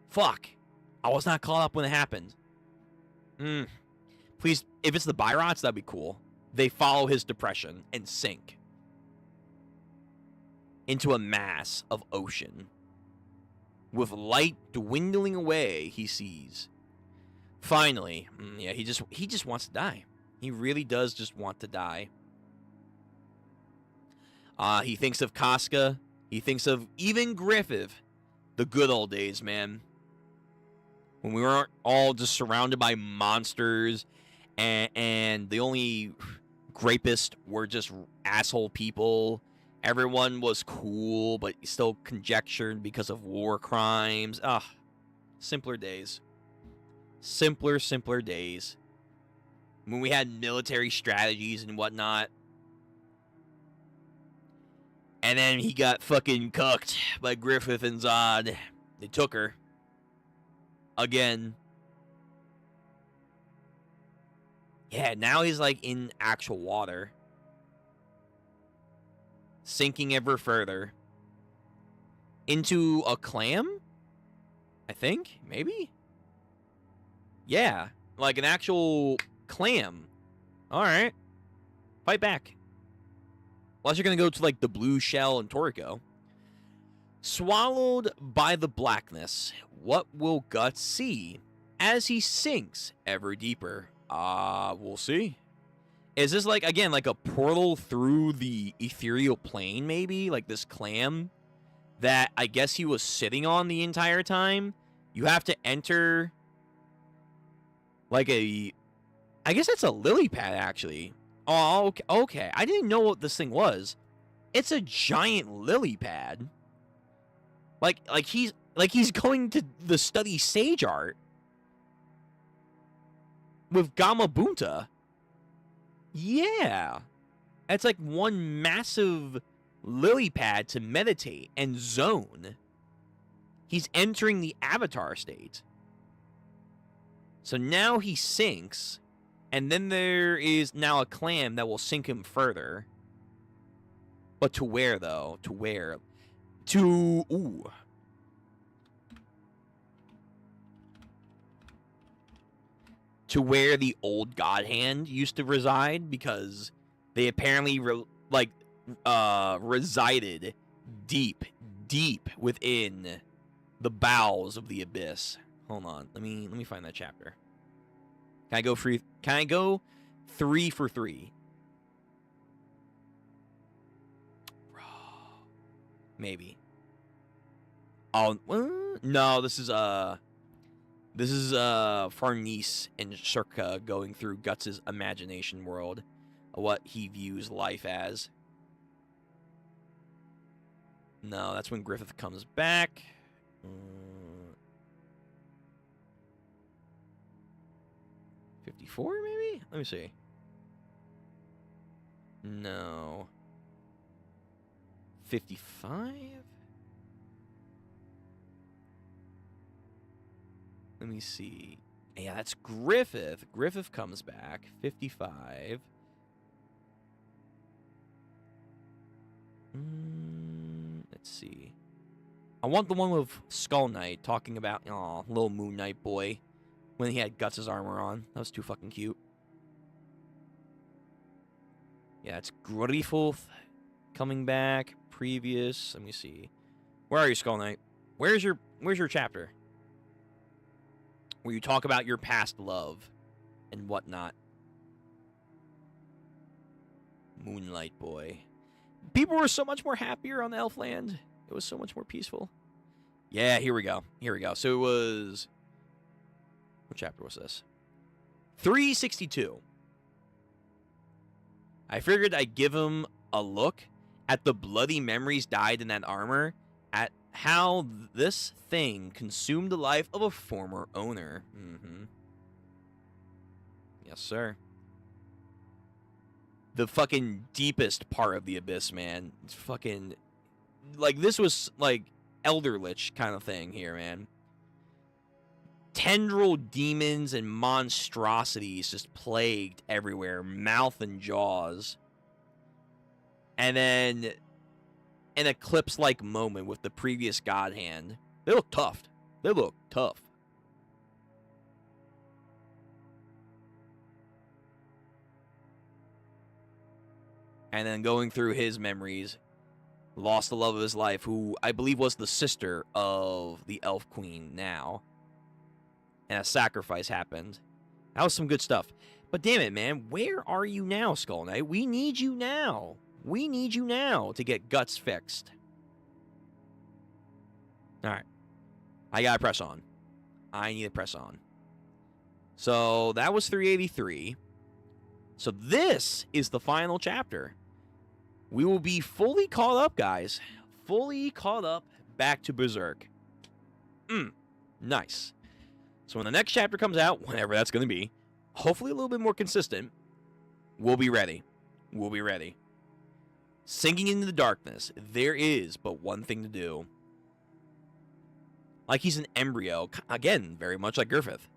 fuck, I was not caught up when it happened. Please, if it's the Byrots, that'd be cool. They follow his depression and sink into a mass of ocean. With light dwindling away, he sees. Finally, yeah, he just wants to die. He really does just want to die. He thinks of Casca. He thinks of even Griffith. The good old days, man. When we weren't all just surrounded by monsters and the only grapists were just asshole people. Everyone was cool, but still conjectured because of war crimes. Simpler days. Simpler days. When we had military strategies and whatnot. And then he got fucking cucked by Griffith and Zod. They took her. Again. Yeah, now he's like in actual water. Sinking ever further. Into a clam? I think? Maybe? Yeah. Like an actual clam. Alright. Fight back. Unless you're gonna go to like the blue shell and Toriko. Swallowed by the blackness, what will Guts see as he sinks ever deeper? We'll see. Is this like, again, like a portal through the ethereal plane, maybe? Like this clam that I guess he was sitting on the entire time? You have to enter like a... I guess that's a lily pad, actually. Oh, okay. I didn't know what this thing was. It's a giant lily pad. Like he's going to the study sage art with Gamabunta. Yeah. It's like one massive lily pad to meditate and zone. He's entering the avatar state. So now he sinks, and then there is now a clam that will sink him further. But to where, though? To where? To... Ooh. To where the old God Hand used to reside, because they apparently resided deep within the bowels of the abyss. Hold on, let me find that chapter. Can I go 3 for 3? Maybe. Oh no, this is Farnese and Shirka going through Guts' imagination world, what he views life as. No, that's when Griffith comes back. 54, maybe? Let me see. No. 55? Let me see. Yeah, that's Griffith. Griffith comes back. 55. Let's see. I want the one with Skull Knight talking about, little Moon Knight boy, when he had Guts' armor on. That was too fucking cute. Yeah, it's Griffith coming back. Previous. Let me see. Where are you, Skull Knight? Where's your chapter? Where you talk about your past love and whatnot. Moonlight boy. People were so much more happier on Elfland. It was so much more peaceful. Yeah, here we go. So it was... What chapter was this? 362. I figured I'd give him a look at the bloody memories dyed in that armor, at how this thing consumed the life of a former owner. Yes, sir. The fucking deepest part of the abyss, man. It's fucking... Like, this was, like, Elder Lich kind of thing here, man. tendril demons and monstrosities just plagued everywhere, mouth and jaws. And then an eclipse-like moment with the previous God Hand. They look tough. They look tough. And then going through his memories, lost the love of his life, who I believe was the sister of the Elf Queen now. And a sacrifice happened. That was some good stuff. But damn it, man, where are you now, Skull Knight? We need you now. We need you now to get Guts fixed. Alright. I gotta press on. I need to press on. So, that was 383. So, this is the final chapter. We will be fully caught up, guys. Fully caught up back to Berserk. Nice. So when the next chapter comes out, whenever that's going to be, hopefully a little bit more consistent, we'll be ready. We'll be ready. Sinking into the darkness, there is but one thing to do. Like he's an embryo, again, very much like Griffith.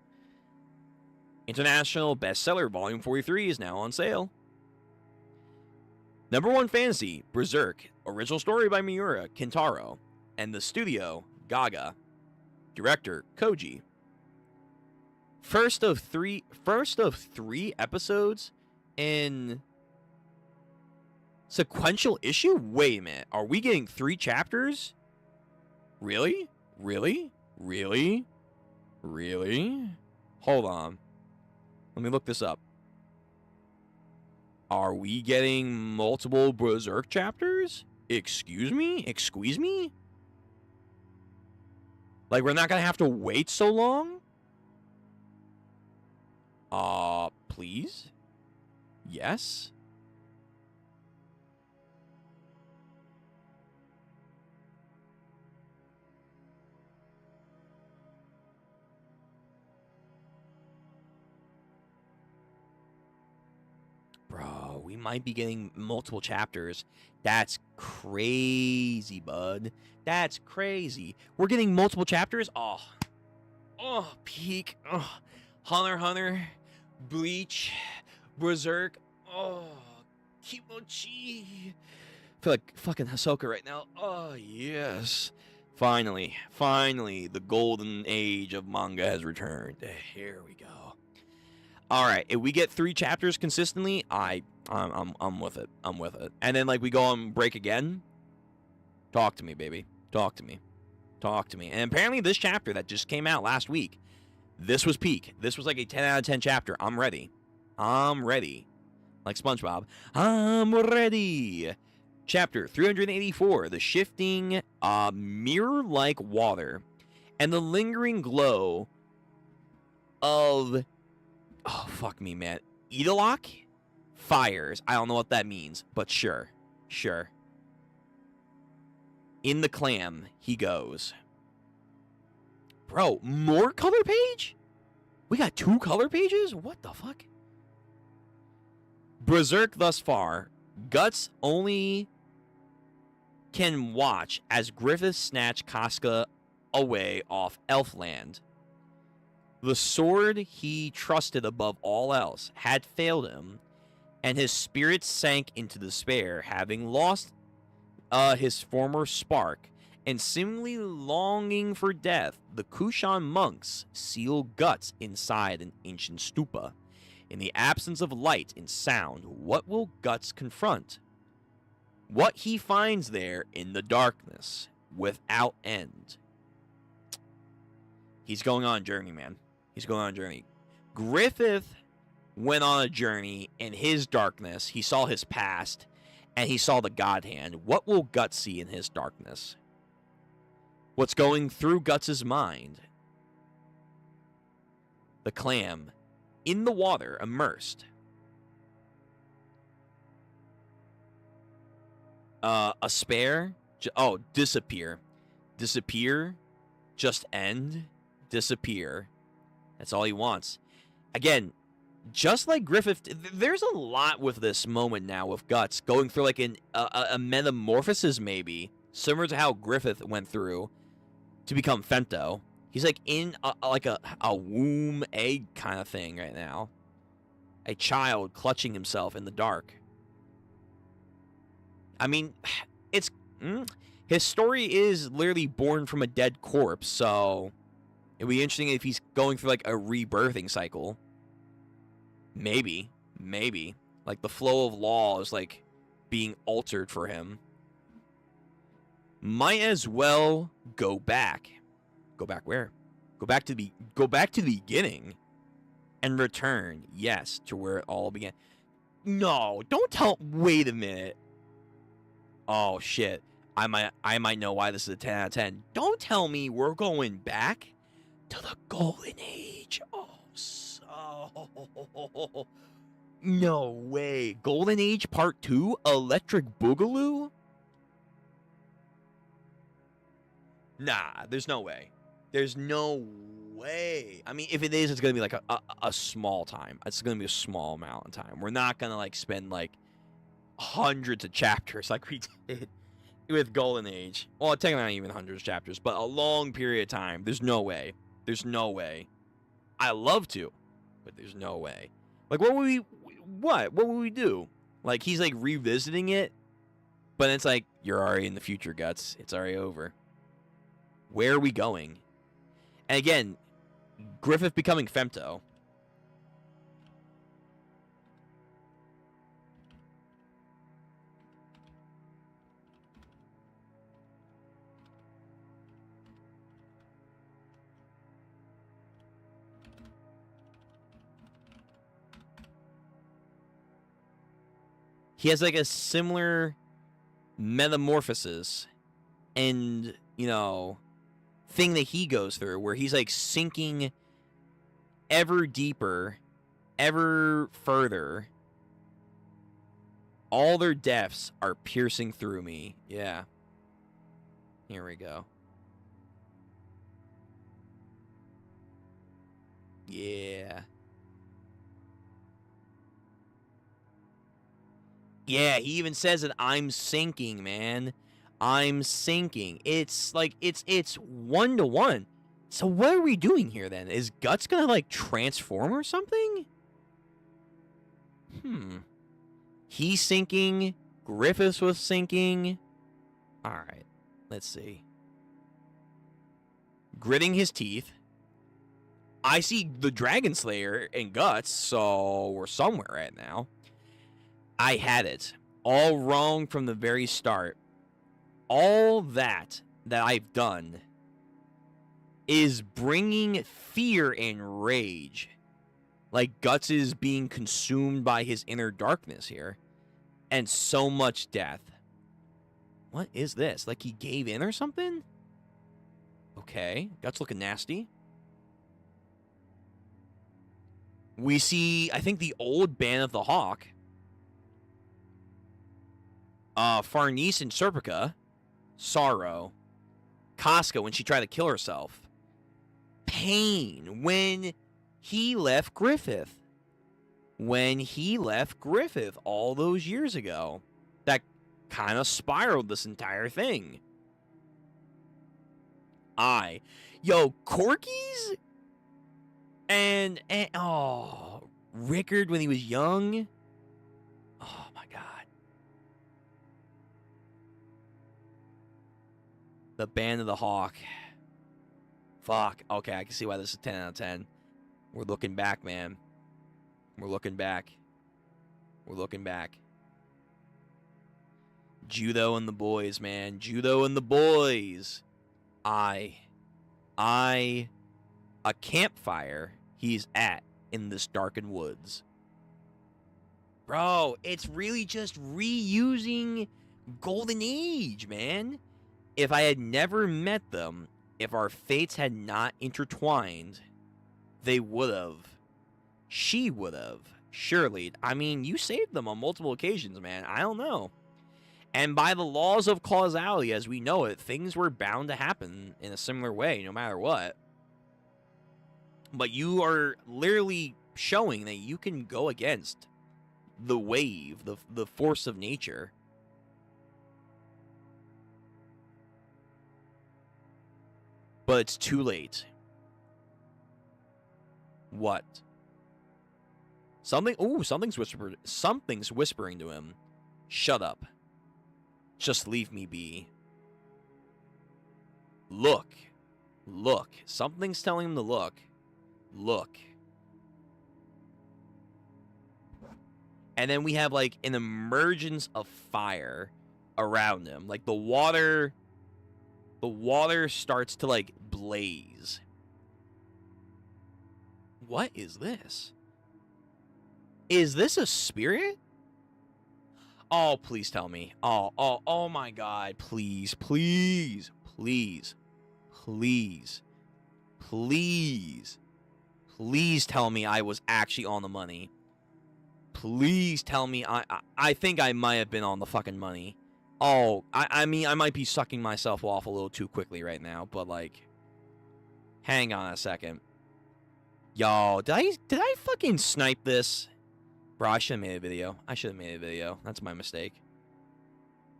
International Bestseller Volume 43 is now on sale. Number 1 Fantasy, Berserk, original story by Miura Kintaro, and the studio, Gaga. Director, Koji. First of three episodes in sequential issue? Wait a minute, are we getting 3 chapters? Really? Really? Really? Really? Hold on. Let me look this up. Are we getting multiple Berserk chapters? Excuse me? Excuse me? Like, we're not gonna have to wait so long? Please? Yes? Bro, we might be getting multiple chapters. That's crazy, bud. That's crazy. We're getting multiple chapters? Oh, peak. Oh, Hunter x Hunter, Bleach, Berserk. Oh, Kimochi. I feel like fucking Hisoka right now. Oh, yes. Finally, the golden age of manga has returned. Here we go. All right, if we get 3 chapters consistently, I'm with it. I'm with it. And then like we go on break again. Talk to me, baby. Talk to me. Talk to me. And apparently this chapter that just came out last week, this was peak. This was like a 10 out of 10 chapter. I'm ready. I'm ready. Like SpongeBob. I'm ready. Chapter 384, the shifting mirror-like water and the lingering glow of, oh, fuck me, man, Idolok fires. I don't know what that means, but sure. In the clam, he goes. Bro, more color page? We got 2 color pages? What the fuck? Berserk thus far. Guts only can watch as Griffith snatch Casca away off Elfland. The sword he trusted above all else had failed him, and his spirit sank into despair, having lost his former spark, and seemingly longing for death. The Kushan monks seal Guts inside an ancient stupa. In the absence of light and sound, what will Guts confront? What he finds there in the darkness, without end. He's going on a journey, man. He's going on a journey. Griffith went on a journey in his darkness. He saw his past, and he saw the God Hand. What will Guts see in his darkness? What's going through Guts' mind? The clam, in the water, immersed. A spare? Disappear. Disappear. Just end. Disappear. That's all he wants. Again, just like Griffith, there's a lot with this moment now with Guts going through like a metamorphosis, maybe similar to how Griffith went through to become Fento. He's like in a womb egg kind of thing right now. A child clutching himself in the dark. I mean, it's his story is literally born from a dead corpse, so it'd be interesting if he's going through like a rebirthing cycle. Maybe. Like the flow of law is like being altered for him. Might as well go back. Go back where? Go back to the beginning and return, yes, to where it all began. No, don't tell. Wait a minute. Oh shit. I might know why this is a 10 out of 10. Don't tell me we're going back to the Golden Age. Oh, so no way. Golden Age Part 2, Electric Boogaloo? Nah, there's no way. There's no way. I mean, if it is, it's going to be like a small time. It's going to be a small amount of time. We're not going to like spend like hundreds of chapters like we did with Golden Age. Well, technically not even hundreds of chapters, but a long period of time. There's no way. There's no way. I love to, but there's no way. Like, what would we do? Like, he's like revisiting it, but it's like, you're already in the future, Guts. It's already over. Where are we going? And again, Griffith becoming Femto. He has like a similar metamorphosis and, you know, thing that he goes through where he's like sinking ever deeper, ever further. All their deaths are piercing through me. Yeah. Here we go. Yeah. Yeah, he even says that I'm sinking, man. I'm sinking. It's like it's 1-to-1. So what are we doing here then? Is Guts gonna like transform or something? He's sinking. Griffiths was sinking. Alright. Let's see. Gritting his teeth. I see the Dragon Slayer and Guts, so we're somewhere right now. I had it. All wrong from the very start. All that I've done is bringing fear and rage. Like Guts is being consumed by his inner darkness here. And so much death. What is this? Like he gave in or something? Okay. Guts looking nasty. We see, I think, the old Band of the Hawk. Farnese and Serpica. Sorrow. Casca when she tried to kill herself. Pain when he left Griffith. When he left Griffith all those years ago. That kind of spiraled this entire thing. Yo, Corky's? And oh, Rickard when he was young. Oh my god. The Band of the Hawk. Fuck. Okay, I can see why this is 10 out of 10. We're looking back, man. We're looking back. We're looking back. Judo and the boys, man. Judo and the boys. A campfire he's at in this darkened woods. Bro, it's really just reusing Golden Age, man. If I had never met them, if our fates had not intertwined, they would have. She would have. Surely. I mean, you saved them on multiple occasions, man. I don't know. And by the laws of causality, as we know it, things were bound to happen in a similar way, no matter what. But you are literally showing that you can go against the wave, the force of nature. But it's too late. What? Something. Ooh, something's whispered. Something's whispering to him. Shut up. Just leave me be. Look. Look. Something's telling him to look. Look. And then we have, like, an emergence of fire around him. Like, the water starts to, like, blaze. What is this? Is this a spirit? Oh, please tell me. Oh my God. Please, please, please, please, please, please tell me I was actually on the money. Please tell me I think I might have been on the fucking money. Oh, I mean, I might be sucking myself off a little too quickly right now, but, like, hang on a second. Yo, did I fucking snipe this? Bro, I should have made a video. That's my mistake.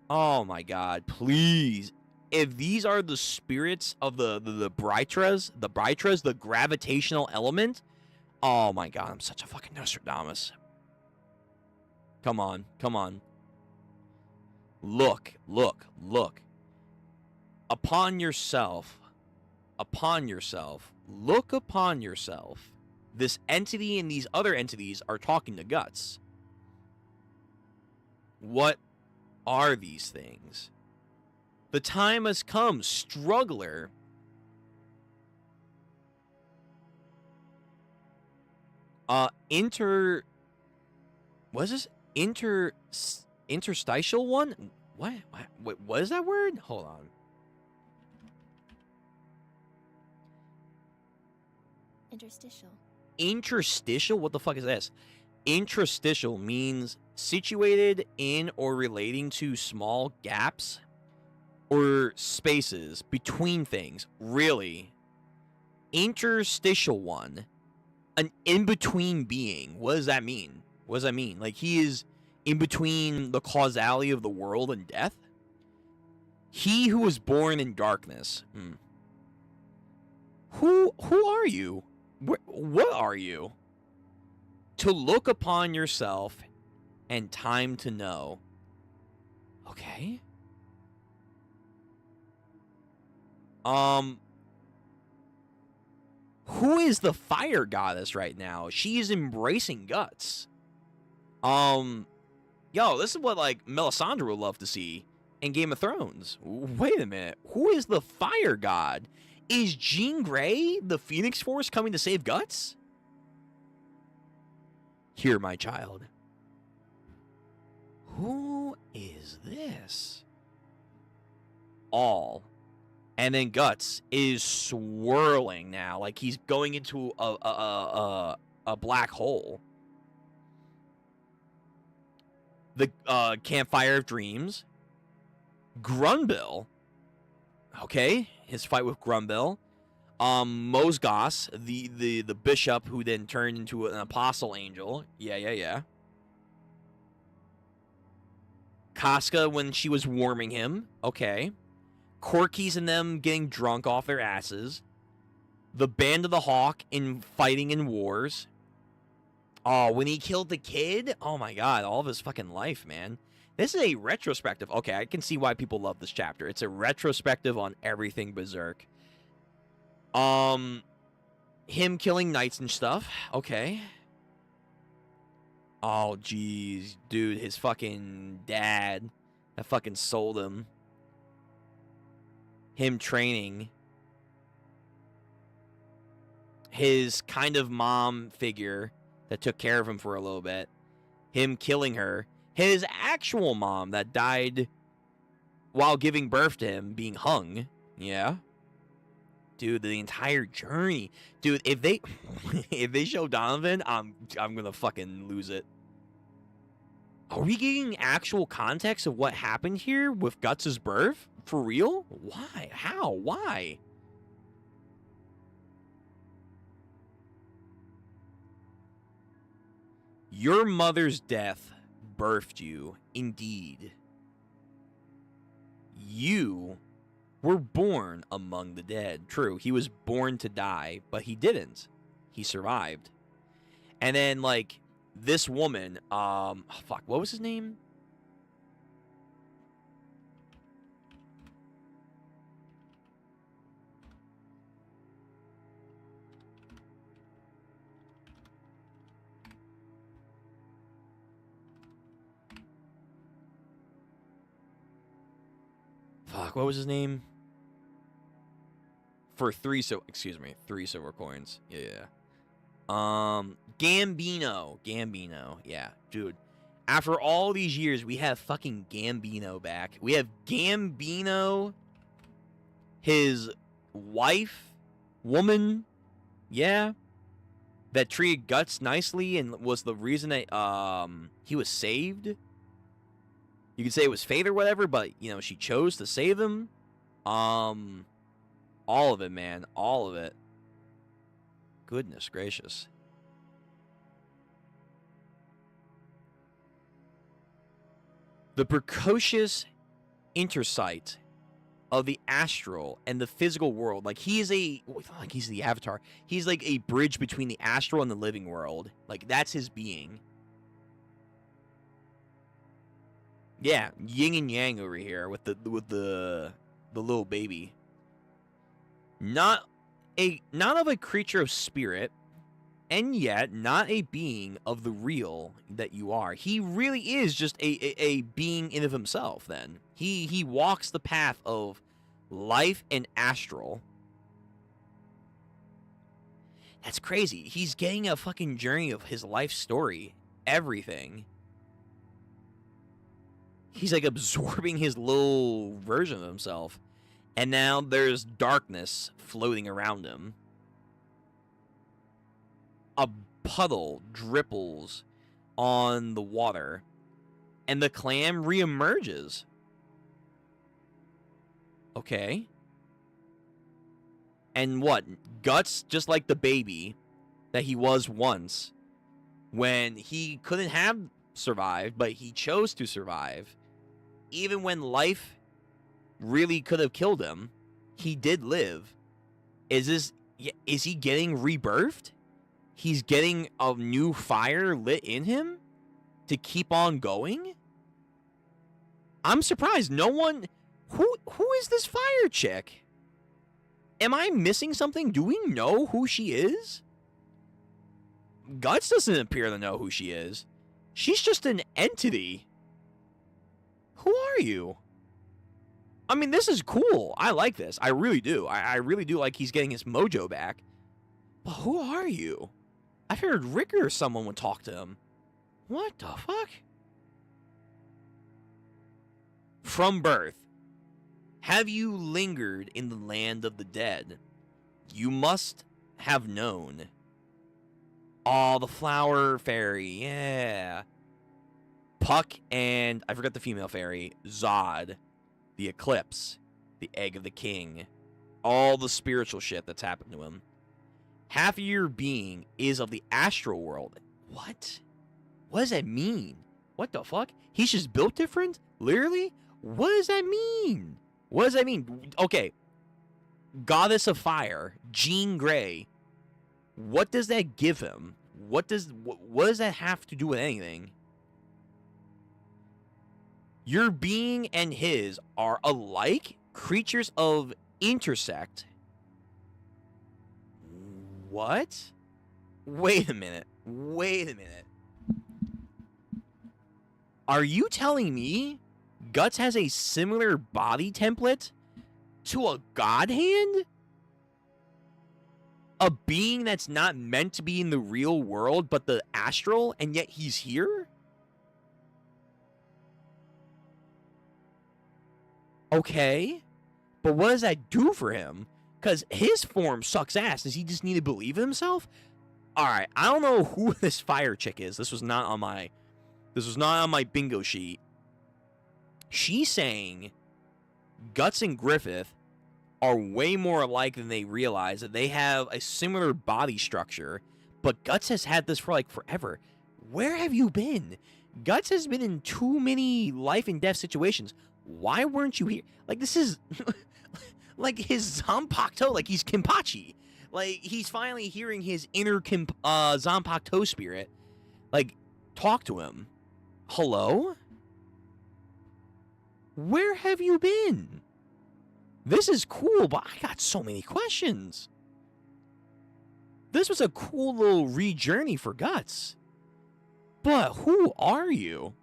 Oh my God, please. If these are the spirits of the Brytras, the gravitational element, oh my God, I'm such a fucking Nostradamus. Come on, come on. Look, look, look. Upon yourself, look upon yourself. This entity and these other entities are talking to Guts. What are these things? The time has come, struggler. What is this? Interstitial one? What is that word? Hold on. Interstitial. Interstitial? What the fuck is this? Interstitial means situated in or relating to small gaps or spaces between things. Really? Interstitial one. An in-between being. What does that mean? What does that mean? Like, he is in between the causality of the world and death? He who was born in darkness. Who are you? What are you? To look upon yourself and time to know. Okay. Who is the fire goddess right now? She is embracing Guts. Yo, this is what, like, Melisandre would love to see in Game of Thrones. Wait a minute. Who is the fire god? Is Jean Grey, the Phoenix Force, coming to save Guts? Here, my child. Who is this? All. And then Guts is swirling now, like he's going into a black hole. The Campfire of Dreams. Grunbill. Okay, his fight with Grunbill. Mosgos, the bishop who then turned into an apostle angel. Yeah. Casca when she was warming him. Okay. Corky's and them getting drunk off their asses. The Band of the Hawk in fighting in wars. Oh, when he killed the kid? Oh my God, all of his fucking life, man. This is a retrospective. Okay, I can see why people love this chapter. It's a retrospective on everything Berserk. Him killing knights and stuff. Okay. Oh, jeez. Dude, his fucking dad that fucking sold him. Him training. His kind of mom figure that took care of him for a little bit. Him killing her. His actual mom that died while giving birth to him being hung. Yeah. Dude, the entire journey. Dude, if they show Donovan, I'm gonna fucking lose it. Are we getting actual context of what happened here with Guts' birth? For real? Why? How? Why? Your mother's death birthed you, indeed. You were born among the dead. True, he was born to die, but he didn't. he survived. And then, like, this woman, fuck, what was his name? Fuck, what was his name? For 3 silver coins. Yeah. Gambino. Yeah, dude. After all these years, we have fucking Gambino back. We have Gambino, his wife, woman, yeah, that treated Guts nicely and was the reason that he was saved. You could say it was fate or whatever, but you know, she chose to save him. All of it, man, all of it. Goodness gracious. The precocious intersight of the astral and the physical world. Like, he is like he's the avatar. He's like a bridge between the astral and the living world. Like, that's his being. Yeah, yin and yang over here with the little baby. Not of a creature of spirit, and yet not a being of the real that you are. He really is just a being in of himself, then. He walks the path of life and astral. That's crazy. He's getting a fucking journey of his life story. Everything. He's like absorbing his little version of himself. And now there's darkness floating around him. A puddle dripples on the water, and the clam reemerges. Okay. And what? Guts, just like the baby that he was once, when he couldn't have survived, but he chose to survive. Even when life really could have killed him, he did live. Is he getting rebirthed? He's getting a new fire lit in him to keep on going? I'm surprised no one... Who is this fire chick? Am I missing something? Do we know who she is? Guts doesn't appear to know who she is. She's just an entity. Who are you? I mean, this is cool. I like this. I really do. I really do like he's getting his mojo back. But who are you? I figured Rick or someone would talk to him. What the fuck? From birth, have you lingered in the land of the dead? You must have known. Oh, the flower fairy, yeah. Puck and, I forgot the female fairy, Zod, the eclipse, the egg of the king, all the spiritual shit that's happened to him. Half of your being is of the astral world. What? What does that mean? What the fuck? He's just built different? Literally? What does that mean? What does that mean? Okay. Goddess of Fire, Jean Grey. What does that give him? What does that have to do with anything? Your being and his are alike, creatures of intersect. What? Wait a minute. Are you telling me Guts has a similar body template to a god hand? A being that's not meant to be in the real world, but the astral, and yet he's here? Okay. But what does that do for him? Because his form sucks ass. Does he just need to believe in himself? Alright, I don't know who this fire chick is. This was not on my bingo sheet. She's saying Guts and Griffith are way more alike than they realize, that they have a similar body structure, but Guts has had this for like forever. Where have you been? Guts has been in too many life and death situations. Why weren't you here? Like, this is like his Zanpakuto, like he's Kenpachi. Like, he's finally hearing his inner Zanpakuto spirit, like, talk to him. Hello? Where have you been? This is cool, but I got so many questions. This was a cool little re-journey for Guts. But who are you?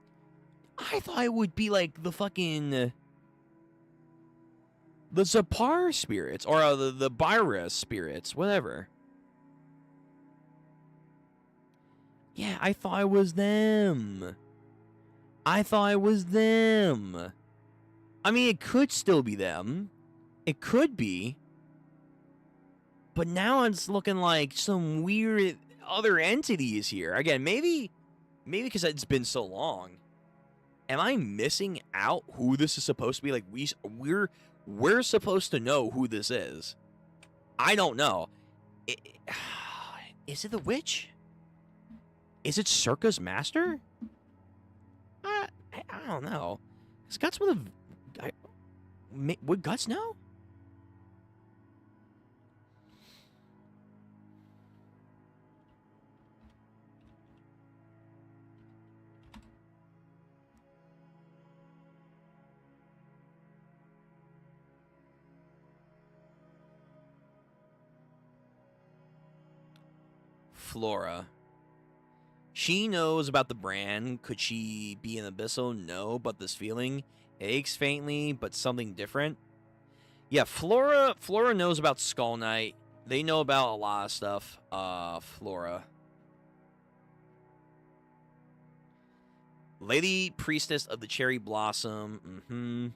I thought it would be like the fucking... the Zapar spirits, or the Byra spirits, whatever. Yeah, I thought it was them. I mean, it could still be them. It could be. But now it's looking like some weird other entity is here. Again, maybe because it's been so long. Am I missing out who this is supposed to be? Like, we're supposed to know who this is. I don't know. Is it the witch? Is it Circa's master? I don't know. Is Guts with a... would Guts know? Flora. She knows about the brand. Could she be an abyssal? No, but this feeling aches faintly, but something different. Yeah, Flora knows about Skull Knight. They know about a lot of stuff. Flora. Lady Priestess of the Cherry Blossom.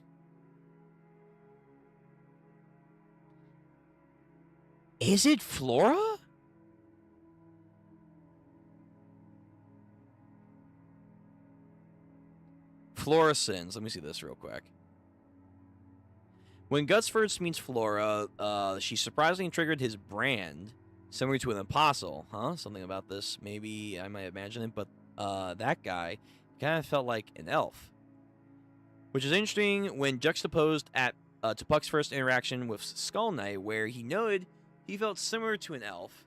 Is it Flora? Flora sins. Let me see this real quick. When Guts first meets Flora, she surprisingly triggered his brand, similar to an apostle. Huh? Something about this. Maybe I might imagine it, but that guy kind of felt like an elf. Which is interesting when juxtaposed to Puck's first interaction with Skull Knight, where he noted he felt similar to an elf.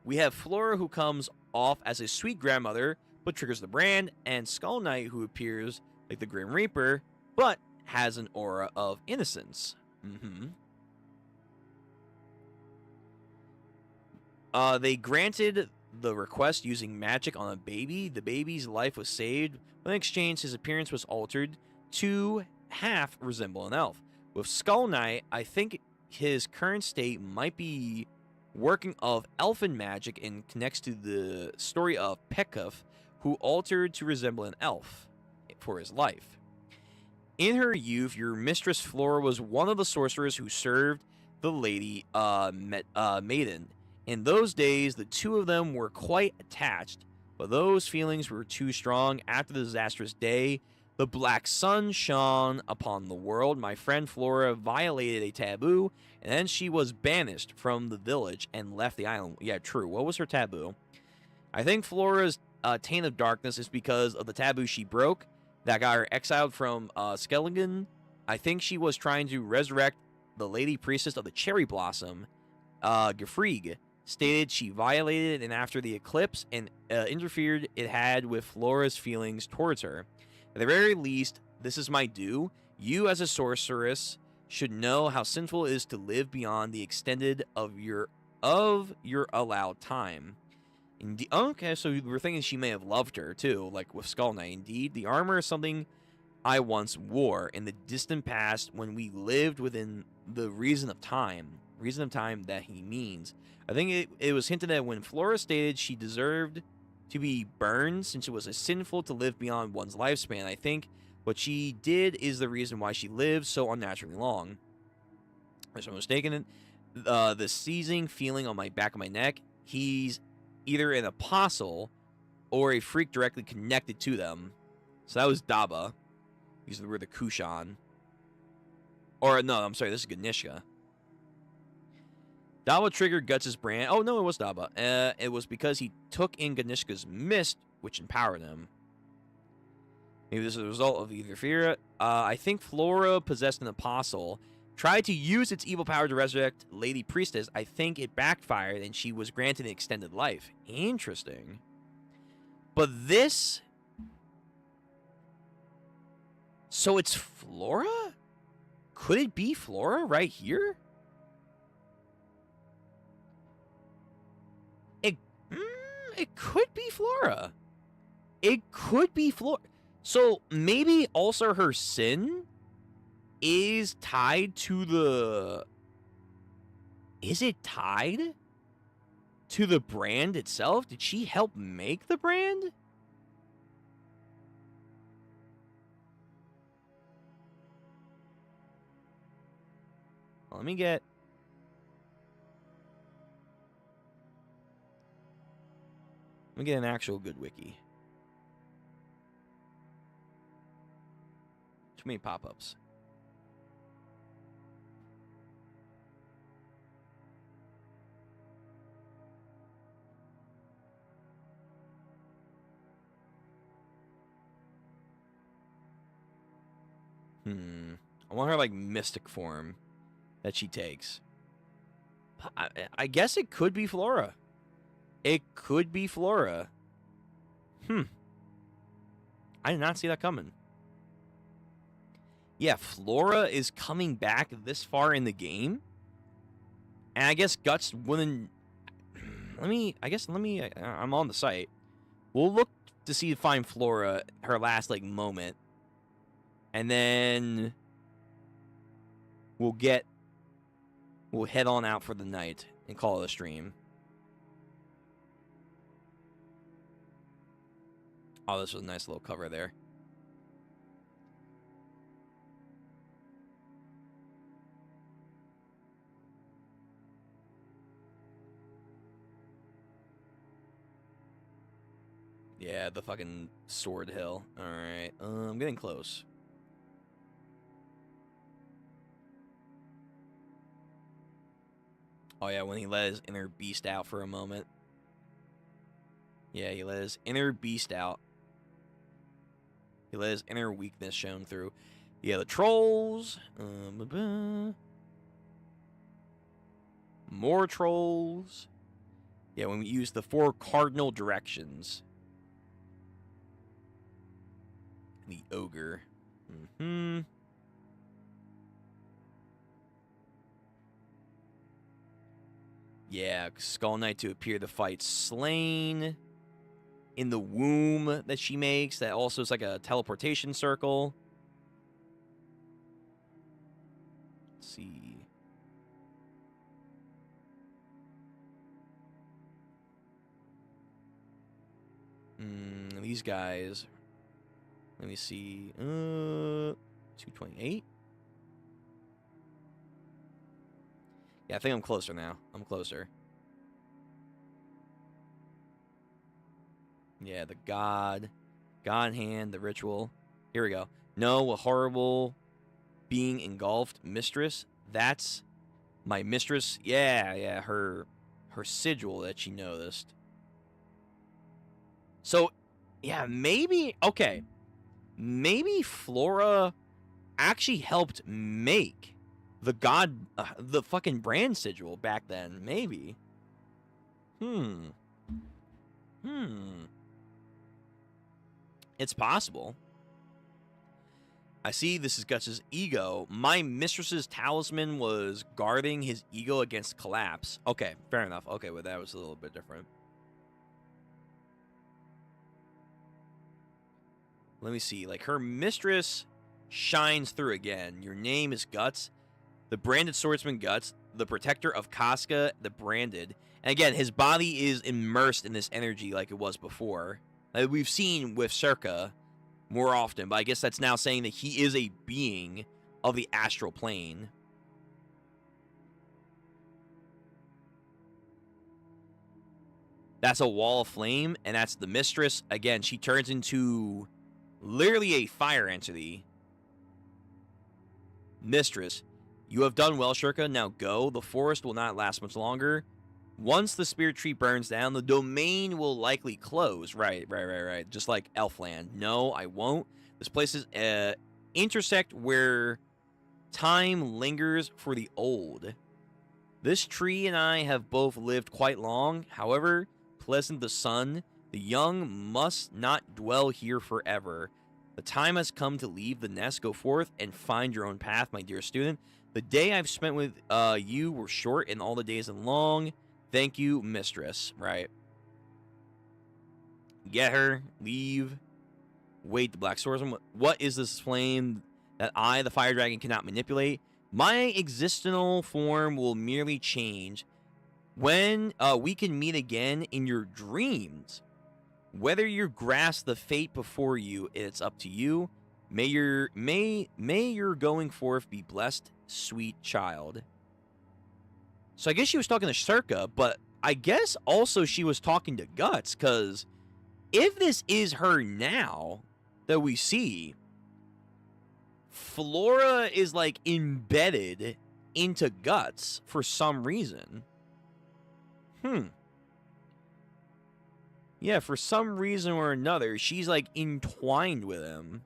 We have Flora, who comes off as a sweet grandmother, but triggers the brand, and Skull Knight, who appears like the Grim Reaper, but has an aura of innocence. They granted the request using magic on a baby. The baby's life was saved, but in exchange, his appearance was altered to half resemble an elf. With Skull Knight, I think his current state might be working of elfin magic and connects to the story of Pekov, who altered to resemble an elf for his life. In her youth, your mistress Flora was one of the sorcerers who served the Lady Maiden. In those days, the two of them were quite attached, but those feelings were too strong. After the disastrous day, the black sun shone upon the world. My friend Flora violated a taboo, and then she was banished from the village and left the island. Yeah, true. What was her taboo? I think Flora's taint of darkness is because of the taboo she broke that got her exiled from Skelligan. I think she was trying to resurrect the Lady Priestess of the Cherry Blossom. Gefreeg stated she violated it, and after the eclipse and interfered it had with Flora's feelings towards her. At the very least, this is my due. You, as a sorceress, should know how sinful it is to live beyond the extended of your allowed time. Okay, so we're thinking she may have loved her, too, like with Skull Knight. Indeed, the armor is something I once wore in the distant past when we lived within the reason of time that he means. I think it was hinted at when Flora stated she deserved to be burned since it was sinful to live beyond one's lifespan. I think what she did is the reason why she lived so unnaturally long. If I'm mistaken, the seizing feeling on my back of my neck, he's either an apostle or a freak directly connected to them. So that was Daba. These were the Kushan. Or, no, I'm sorry, this is Ganishka. Daba triggered Guts' brand. Oh, no, it was Daba. It was because he took in Ganishka's mist, which empowered him. Maybe this is a result of either fear. I think Flora possessed an apostle. tried to use its evil power to resurrect Lady Priestess. I think it backfired and she was granted an extended life. Interesting. But this... So it's Flora? Could it be Flora right here? It could be Flora. It could be Flora. So maybe also her sin is tied to the... Is it tied to the brand itself? Did she help make the brand? Let me get... Let me get an actual good wiki. Too many pop-ups. I want her, like, mystic form that she takes. I guess it could be Flora. It could be Flora. I did not see that coming. Yeah, Flora is coming back this far in the game. And I guess Guts wouldn't... I'm on the site. We'll look to see, find Flora, her last, like, moment. And then... We'll head on out for the night and call it a stream. Oh, this was a nice little cover there. Yeah, the fucking sword hill. Alright, I'm getting close. Oh yeah, when he let his inner beast out for a moment. Yeah, he let his inner beast out. He let his inner weakness shown through. Yeah, the trolls. More trolls. Yeah, when we use the 4 cardinal directions. The ogre. Yeah, Skull Knight to appear to fight slain. In the womb that she makes, that also is like a teleportation circle. Let's see. These guys. Let me see. 228. Yeah, I think I'm closer now. I'm closer. Yeah, the god hand, the ritual. Here we go. No, a horrible being engulfed. Mistress. That's my mistress. Yeah, her sigil that she noticed. So, yeah, maybe, okay. Maybe Flora actually helped make the the fucking brand sigil back then. Maybe. It's possible. I see this is Guts' ego. My mistress's talisman was guarding his ego against collapse. Okay, fair enough. Okay, well, that was a little bit different. Let me see. Like, her mistress shines through again. Your name is Guts. The branded swordsman Guts. The protector of Casca, the branded. And again, his body is immersed in this energy like it was before. Like we've seen with Circa more often, but I guess that's now saying that he is a being of the astral plane. That's a wall of flame, and that's the mistress. Again, she turns into literally a fire entity. Mistress, you have done well, Shirka. Now go. The forest will not last much longer. Once the spirit tree burns down, the domain will likely close. Right. Just like Elfland. No, I won't. This place is intersect where Time lingers for the old. This tree and I have both lived quite long. However pleasant the sun, the young must not dwell here forever. The time has come to leave the nest. Go forth and find your own path, my dear student. The day I've spent with you were short, and all the days are long. Thank you, mistress. Right. Get her. Leave. Wait, the black swordsman. What is this flame that I, the fire dragon, cannot manipulate? My existential form will merely change when we can meet again in your dreams. Whether you grasp the fate before you, it's up to you. May your going forth be blessed, sweet child. So I guess she was talking to Circa, but I guess also she was talking to Guts, because if this is her now that we see, Flora is like embedded into Guts for some reason. Yeah, for some reason or another, she's like entwined with him.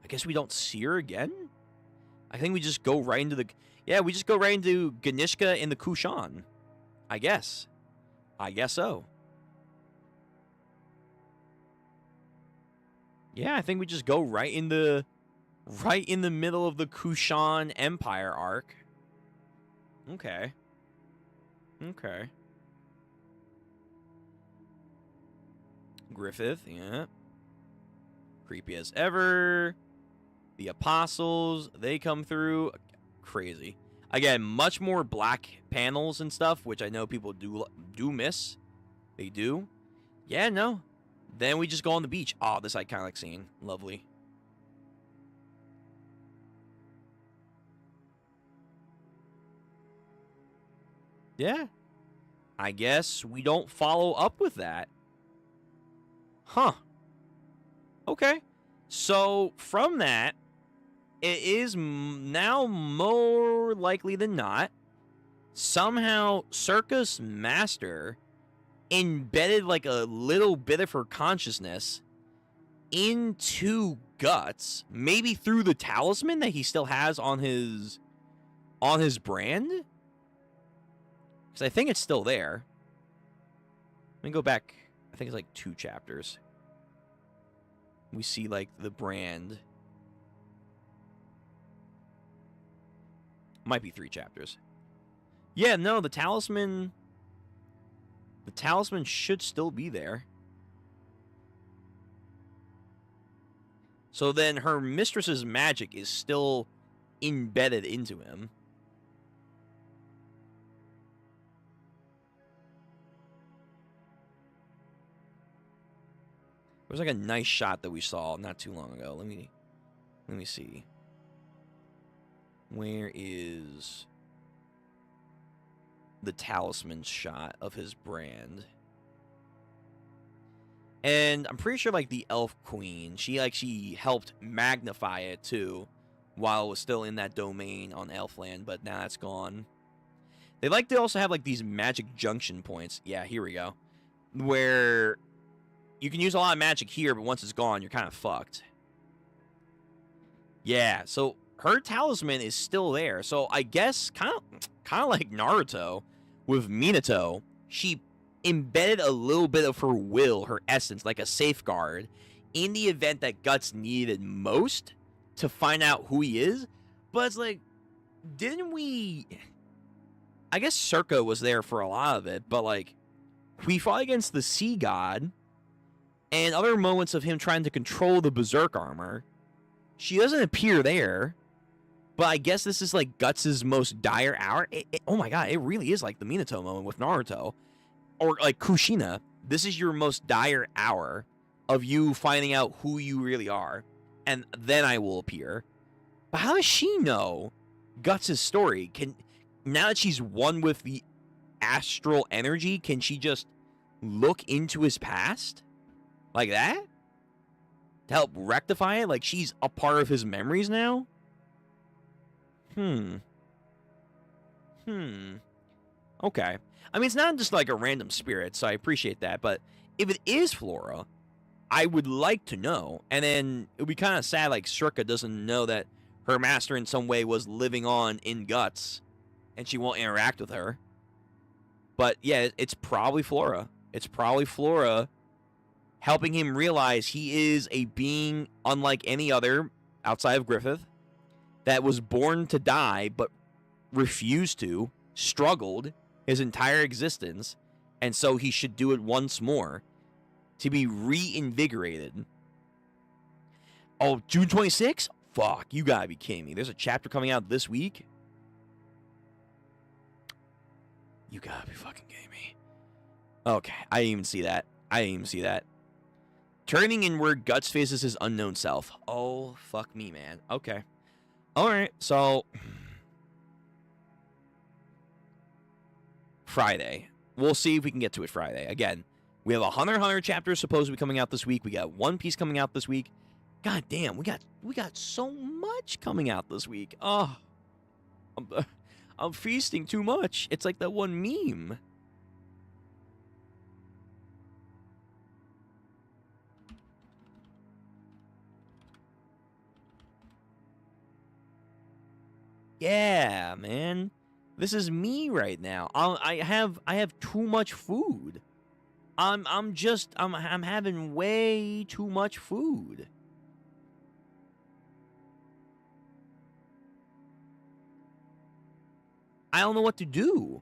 I guess we don't see her again? I think we just go right into the... Yeah, we just go right into Ganishka and the Kushan. I guess. I guess so. Yeah, I think we just go right in the middle of the Kushan Empire arc. Okay. Okay. Griffith, yeah. Creepy as ever. The Apostles, they come through. Crazy. Again, much more black panels and stuff, which I know people do miss. They do. Yeah, no. Then we just go on the beach. Oh, this iconic scene. Lovely. Yeah. I guess we don't follow up with that. Huh. Okay. So, from that, it is now more likely than not, somehow Circa's master embedded like a little bit of her consciousness into Guts, maybe through the talisman that he still has on his brand. Because I think it's still there. Let me go back. I think it's like 2 chapters. We see like the brand. Might be 3 chapters. Yeah, no, the talisman should still be there. So then her mistress's magic is still embedded into him. It was like a nice shot that we saw not too long ago. Let me see. Where is the talisman shot of his brand? And I'm pretty sure like the elf queen, she helped magnify it too while it was still in that domain on Elfland, but now it's gone. They like to also have like these magic junction points. Yeah, here we go. Where you can use a lot of magic here, but once it's gone, you're kind of fucked. Yeah, so her talisman is still there. So I guess kind of like Naruto with Minato, she embedded a little bit of her will, her essence, like a safeguard in the event that Guts needed most to find out who he is. But it's like, didn't we... I guess Circa was there for a lot of it, but like, we fought against the Sea God and other moments of him trying to control the Berserk armor. She doesn't appear there, but I guess this is like Guts' most dire hour. Oh my god, it really is like the Minato moment with Naruto. Or like Kushina. This is your most dire hour of you finding out who you really are. And then I will appear. But how does she know Guts' story? Now that she's one with the astral energy, can she just look into his past? Like that? To help rectify it? Like she's a part of his memories now? Okay. I mean, it's not just like a random spirit, so I appreciate that, but if it is Flora, I would like to know. And then it would be kind of sad, like, Shirka doesn't know that her master in some way was living on in Guts, and she won't interact with her. But, yeah, it's probably Flora. It's probably Flora helping him realize he is a being unlike any other outside of Griffith that was born to die but refused to, struggled his entire existence, and so he should do it once more to be reinvigorated. Oh, June 26th? Fuck, you gotta be kidding me. There's a chapter coming out this week? You gotta be fucking kidding me. Okay, I didn't even see that. Turning inward, Guts faces his unknown self. Oh, fuck me, man. Okay. Alright, so... Friday. We'll see if we can get to it Friday. Again, we have a Hunter x Hunter chapter supposed to be coming out this week. We got One Piece coming out this week. God damn, we got so much coming out this week. Oh, I'm feasting too much. It's like that one meme. Yeah, man. This is me right now. I have too much food. I'm having way too much food. I don't know what to do.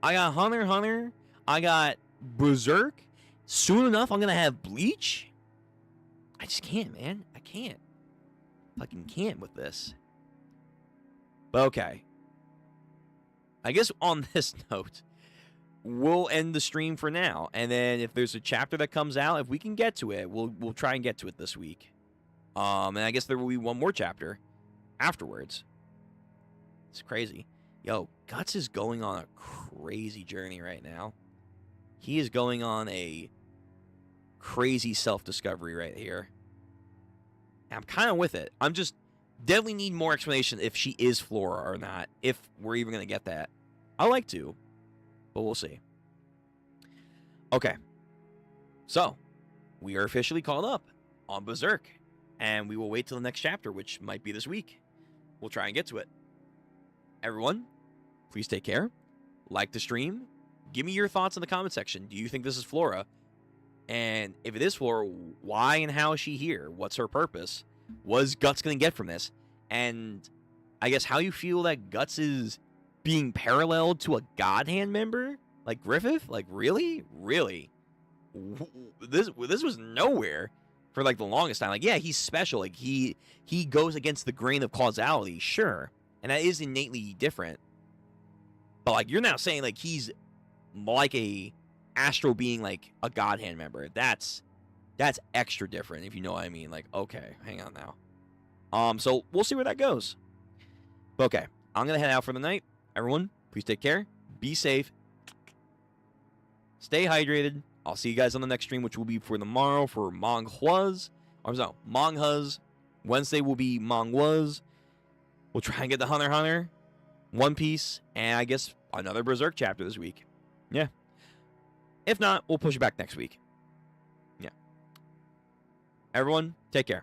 I got Hunter x Hunter. I got Berserk. Soon enough, I'm gonna have Bleach. I just can't, man. I can't. Fucking can't with this. But okay. I guess on this note, we'll end the stream for now. And then if there's a chapter that comes out, if we can get to it, we'll try and get to it this week. And I guess there will be one more chapter afterwards. It's crazy. Yo, Guts is going on a crazy journey right now. He is going on a crazy self-discovery right here. And I'm kind of with it. I'm just definitely need more explanation if she is Flora or not. If we're even going to get that. I like to, but we'll see. Okay. So, we are officially caught up on Berserk. And we will wait till the next chapter, which might be this week. We'll try and get to it. Everyone, please take care. Like the stream. Give me your thoughts in the comment section. Do you think this is Flora? And if it is Flora, why and how is she here? What's her purpose? What is Guts going to get from this? And I guess how you feel that Guts is being paralleled to a God Hand member? Like Griffith? Like, really? Really? This was nowhere for, like, the longest time. Like, yeah, he's special. Like, he goes against the grain of causality, sure. And that is innately different. But, like, you're now saying, like, he's like a astral being, like, a God Hand member. That's extra different, if you know what I mean. Like, okay, hang on now. So we'll see where that goes. But okay, I'm going to head out for the night. Everyone, please take care. Be safe. Stay hydrated. I'll see you guys on the next stream, which will be for tomorrow for Manghwas. Or no, Manghas. Wednesday will be Manghwas. We'll try and get the Hunter x Hunter, One Piece, and I guess another Berserk chapter this week. Yeah. If not, we'll push it back next week. Yeah. Everyone, take care.